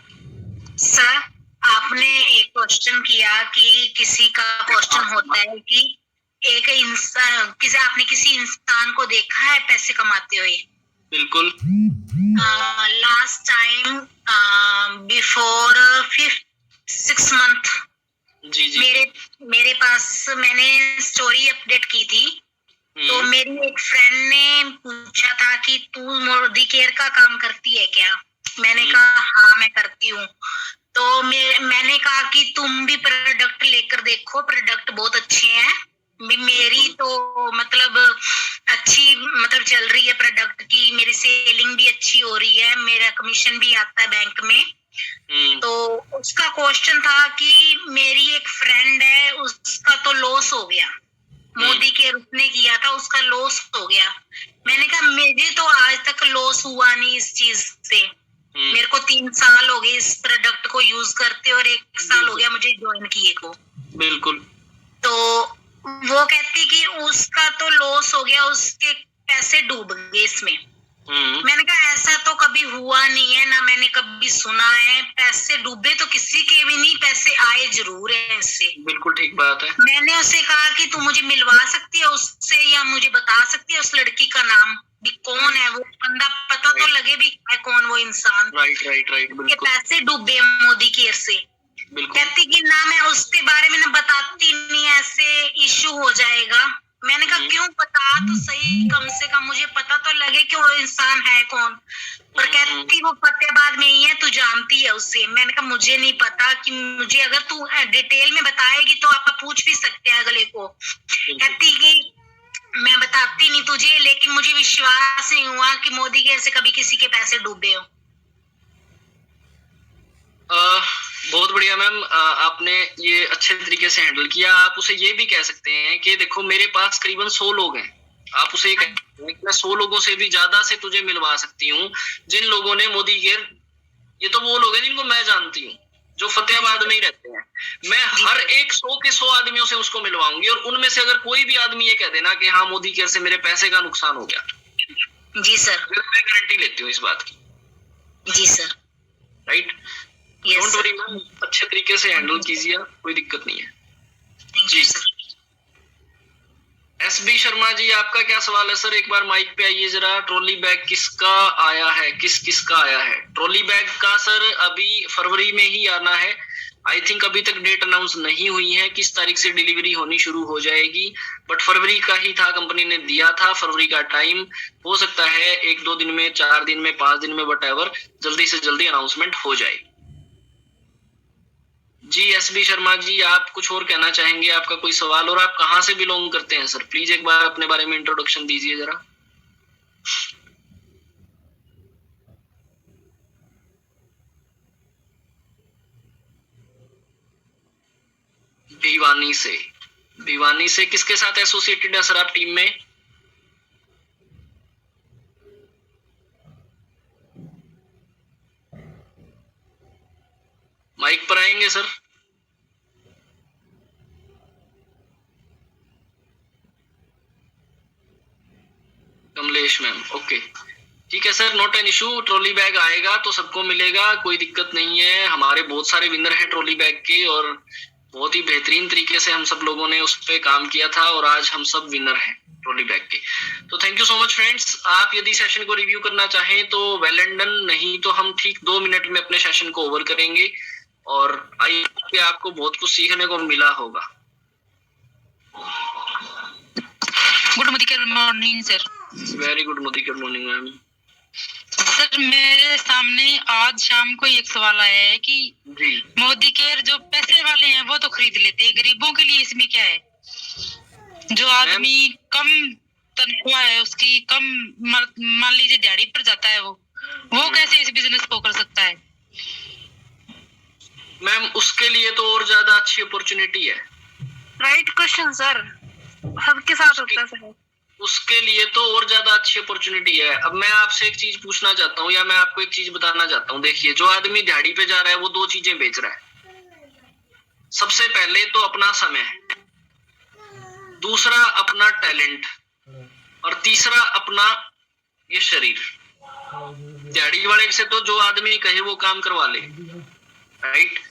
सर आपने एक क्वेश्चन किया कि किसी का क्वेश्चन होता है कि एक इंसान आपने किसी इंसान को देखा है पैसे कमाते हुए? बिल्कुल। लास्ट टाइम बिफोर 6 मंथ जी जी मेरे पास मैंने स्टोरी अपडेट की थी, तो मेरी एक फ्रेंड ने पूछा था कि तू मोदी केयर का काम करती है क्या? मैंने कहा हाँ मैं करती हूँ। तो मैंने कहा कि तुम भी प्रोडक्ट लेकर देखो, प्रोडक्ट बहुत अच्छे हैं। मेरी तो मतलब अच्छी मतलब चल रही है प्रोडक्ट की, मेरी सेलिंग भी अच्छी हो रही है, मेरा कमीशन भी आता है बैंक में। तो उसका क्वेश्चन था कि मेरी एक फ्रेंड है उसका तो लॉस हो गया, मोदी केयर उसने किया था उसका लॉस हो गया। मैंने कहा मुझे तो आज तक लॉस हुआ नहीं इस चीज से, मेरे को 3 साल हो गए इस प्रोडक्ट को यूज करते और 1 साल हो गया मुझे ज्वाइन किए को। बिल्कुल। तो वो कहती कि उसका तो लॉस हो गया, उसके पैसे डूब गए इसमें। मैंने कहा ऐसा तो कभी हुआ नहीं है, ना मैंने कभी सुना है। पैसे डूबे तो किसी के भी नहीं, पैसे आए जरूर है इससे। बिल्कुल ठीक बात है। मैंने उससे कहा कि तू मुझे मिलवा सकती है उससे, या मुझे बता सकती है उस लड़की का नाम भी कौन है, वो बंदा पता तो लगे भी है कौन वो इंसान। राइट के पैसे डूबे मोदी केयर से। कहती कि ना मैं उसके बारे में ना बताती नहीं, ऐसे इशू हो जाएगा। मैंने कहा क्यों, बता तो सही, कम से कम मुझे पता तो लगे कि वो इंसान है कौन। पर कहती वो फतेहाबाद में ही है, तू जानती है उससे। मैंने कहा मुझे नहीं पता, कि मुझे अगर तू डिटेल में बताएगी तो आप पूछ भी सकते हैं अगले को। कहती कि मैं बताती नहीं तुझे, लेकिन मुझे विश्वास नहीं हुआ कि मोदी केयर से कभी किसी के पैसे डूबे हो। बहुत बढ़िया मैम, आपने ये अच्छे तरीके से हैंडल किया। आप उसे ये भी कह सकते हैं कि देखो मेरे पास करीबन 100 लोग हैं, आप उसे ये कह सकते हैं कि मैं 100 लोगों से भी ज्यादा से तुझे मिलवा सकती हूँ जिन लोगों ने मोदी केयर, ये तो वो लोग हैं जिनको मैं जानती हूँ जो फतेहाबाद में ही रहते हैं। मैं हर एक 100 के 100 आदमियों से उसको मिलवाऊंगी, और उनमें से अगर कोई भी आदमी ये कह देना कि हाँ मोदी केयर से मेरे पैसे का नुकसान हो गया, जी सर, मैं गारंटी लेती हूँ इस बात की। जी sir. Right, don't worry ma'am, अच्छे तरीके से हैंडल कीजिए, कोई दिक्कत नहीं है। जी सर। एसबी शर्मा जी आपका क्या सवाल है सर? एक बार माइक पे आइए जरा। ट्रॉली बैग किसका आया है, किसका आया है ट्रॉली बैग का? सर अभी फरवरी में ही आना है, आई थिंक अभी तक डेट अनाउंस नहीं हुई है किस तारीख से डिलीवरी होनी शुरू हो जाएगी, बट फरवरी का ही था, कंपनी ने दिया था फरवरी का टाइम। हो सकता है 1-2 दिन में, 4 दिन में, 5 दिन में, व्हाटएवर, जल्दी से जल्दी अनाउंसमेंट हो जाए। जी एसबी शर्मा जी, आप कुछ और कहना चाहेंगे? आपका कोई सवाल? और आप कहाँ से बिलोंग करते हैं सर? प्लीज एक बार अपने बारे में इंट्रोडक्शन दीजिए जरा। भिवानी से किसके साथ एसोसिएटेड है सर आप टीम में? माइक पर आएंगे सर? कमलेश मैम, ओके ठीक है sir, not an issue. Trolley bag आएगा तो सबको मिलेगा, कोई दिक्कत नहीं है। हमारे बहुत सारे विनर हैं ट्रॉली बैग के, और बहुत ही बेहतरीन तरीके से हम सब लोगों ने उस पे काम किया था और आज हम सब विनर हैं ट्रॉली बैग के। तो thank you so much friends. आप यदि सेशन को रिव्यू करना चाहें तो वेल एंड डन, नहीं तो हम ठीक 2 मिनट में अपने सेशन को ओवर करेंगे और आई कि आपको बहुत कुछ सीखने को मिला होगा। Good morning sir. Very good morning ma'am. Sir मेरे सामने आज शाम को एक सवाल आया है कि जी मोदी केयर जो पैसे वाले हैं वो तो खरीद लेते हैं, गरीबों के लिए इसमें क्या है? जो आदमी कम तनख्वाह है उसकी कम मान लीजिए दिहाड़ी पर जाता है वो कैसे इस बिजनेस को कर सकता है? मैम उसके लिए तो और ज्यादा अच्छी अपॉर्चुनिटी है। राइट क्वेश्चन सर, सबके साथ होता है सर। उसके लिए तो और ज्यादा अच्छी अपॉर्चुनिटी है। अब मैं आपसे एक चीज पूछना चाहता हूँ या मैं आपको एक चीज बताना चाहता हूँ। देखिए, जो आदमी दिहाड़ी पे जा रहा है वो 2 चीजें बेच रहा है। सबसे पहले तो अपना समय, दूसरा अपना टैलेंट और तीसरा अपना ये शरीर। दिहाड़ी वाले से तो जो आदमी कहे वो काम करवा ले, राइट?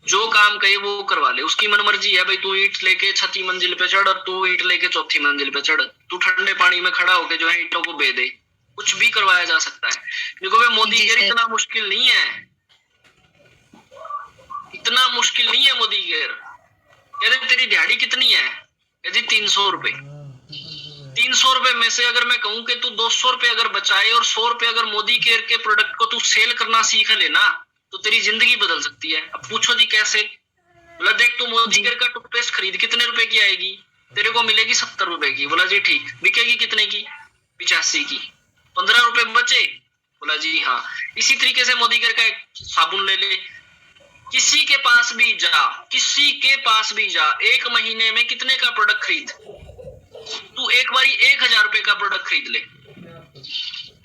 जो काम कहे वो करवा ले, उसकी मनमर्जी है। भाई तू ईंट लेके 6वीं मंजिल पे चढ़ और तू ईंट लेके 4थी मंजिल पे चढ़, तू ठंडे पानी में खड़ा होके जो है ईंटों को बे दे, कुछ भी करवाया जा सकता है। देखो भाई मोदी केयर इतना मुश्किल नहीं है, इतना मुश्किल नहीं है मोदी केयर। कहते तेरी दिहाड़ी कितनी है? यदि 300 रुपए, 300 रुपए में से अगर मैं कहूं कि तू 200 रुपए अगर बचाए और 100 रुपए अगर मोदी केयर के प्रोडक्ट को तू सेल करना सीख लेना तो तेरी जिंदगी बदल सकती है। अब पूछो जी कैसे? बोला देख तू मोदी केयर का टूथपेस्ट खरीद, कितने रुपए की आएगी? तेरे को मिलेगी 70 रुपए की। बोला जी ठीक। बिकेगी कितने की? 85 की। 15 रुपए बचे? बोला जी हाँ। इसी तरीके से मोदी केयर का एक साबुन ले ले, किसी के पास भी जा, किसी के पास भी जा, 1 महीने में कितने का प्रोडक्ट खरीद, तू एक बारी 1000 रुपए का प्रोडक्ट खरीद ले,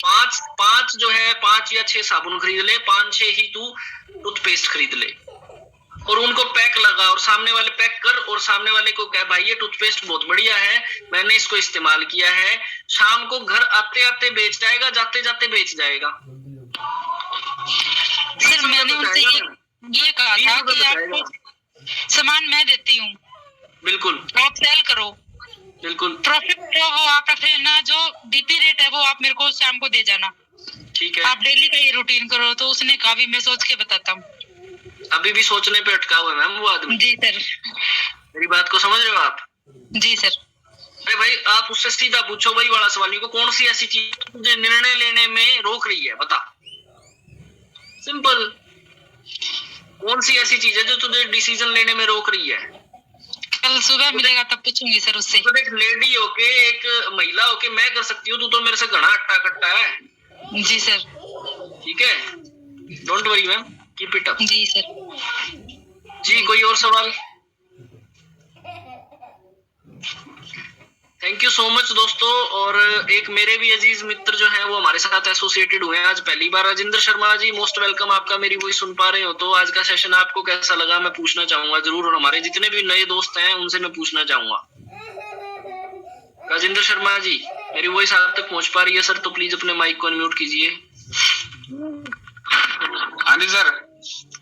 5 जो है 5 या 6 साबुन खरीद ले, 5-6 ही तू टूथपेस्ट खरीद ले और उनको पैक लगा और सामने वाले पैक कर और सामने वाले को कह भाई ये टूथपेस्ट बहुत बढ़िया है, मैंने इसको इस्तेमाल किया है। शाम को घर आते आते बेच जाएगा, जाते जाते बेच जाएगा। सर मैंने उनसे ये कहा था कि आपको सामान मैं देती हूँ, बिल्कुल आप सेल करो, बिल्कुल प्रॉफिट जो वो आप रख लेना, जो डीपी रेट है वो आप मेरे को शाम को दे जाना, ठीक है। आप डेली का ये रूटीन करो। तो उसने कहा भी मैं सोच के बताता हूँ। अभी भी सोचने पे अटका हुआ है मैम वो आदमी। जी सर। मेरी बात को समझ रहे हो आप? जी सर। अरे भाई आप उससे सीधा पूछो वही वाला सवाल को, कौन सी ऐसी चीज तुझे निर्णय लेने में रोक रही है, बता। सिंपल, कौन सी ऐसी चीज है जो तुझे डिसीजन लेने में रोक रही है? कल सुबह मिलेगा तब पूछूंगी सर उससे। तो एक लेडी होके, एक महिला होके मैं कर सकती हूँ, तू तो मेरे से घना अट्टा कट्टा है। जी सर। ठीक है, don't worry ma'am, keep it up. जी सर। जी कोई और सवाल? थैंक यू सो मच दोस्तों। और एक मेरे भी अजीज मित्र जो हैं वो हमारे साथ एसोसिएटेड हुए हैं आज पहली बार। राजेंद्र शर्मा जी मोस्ट वेलकम, आपका मेरी वॉइस सुन पा रहे हो तो आज का सेशन आपको कैसा लगा मैं पूछना चाहूंगा जरूर, और हमारे जितने भी नए दोस्त हैं उनसे मैं पूछना चाहूंगा। राजेंद्र शर्मा जी मेरी वॉइस आप तक पहुंच पा रही है सर? तो प्लीज अपने माइक को अनम्यूट कीजिए। हाँ जी सर।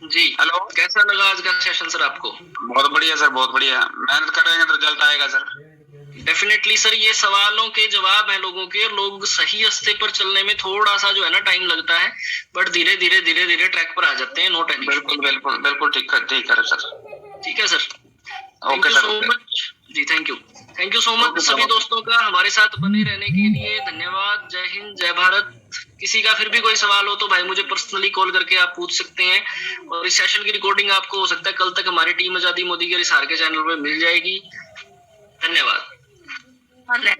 जी हेलो, कैसा लगा आज का सेशन सर आपको? बहुत बढ़िया सर, बहुत बढ़िया। मेहनत करेंगे तो रिजल्ट आएगा सर। डेफिनेटली सर, ये सवालों के जवाब हैं लोगों के। लोग सही रास्ते पर चलने में थोड़ा सा जो है ना टाइम लगता है, बट धीरे धीरे ट्रैक पर आ जाते हैं। No tension. बिल्कुल बिल्कुल बिल्कुल ठीक है सर। ठीक है sir, thank okay you sir. So much जी, थैंक यू सो मच सभी दोस्तों का हमारे साथ बने रहने के लिए धन्यवाद। जय हिंद, जय भारत। किसी का फिर भी कोई सवाल हो तो भाई मुझे पर्सनली कॉल करके आप पूछ सकते हैं, और इस सेशन की रिकॉर्डिंग आपको हो सकता है कल तक हमारी टीम आजादी मोदी के हिसार के चैनल पे मिल जाएगी। धन्यवाद। अरे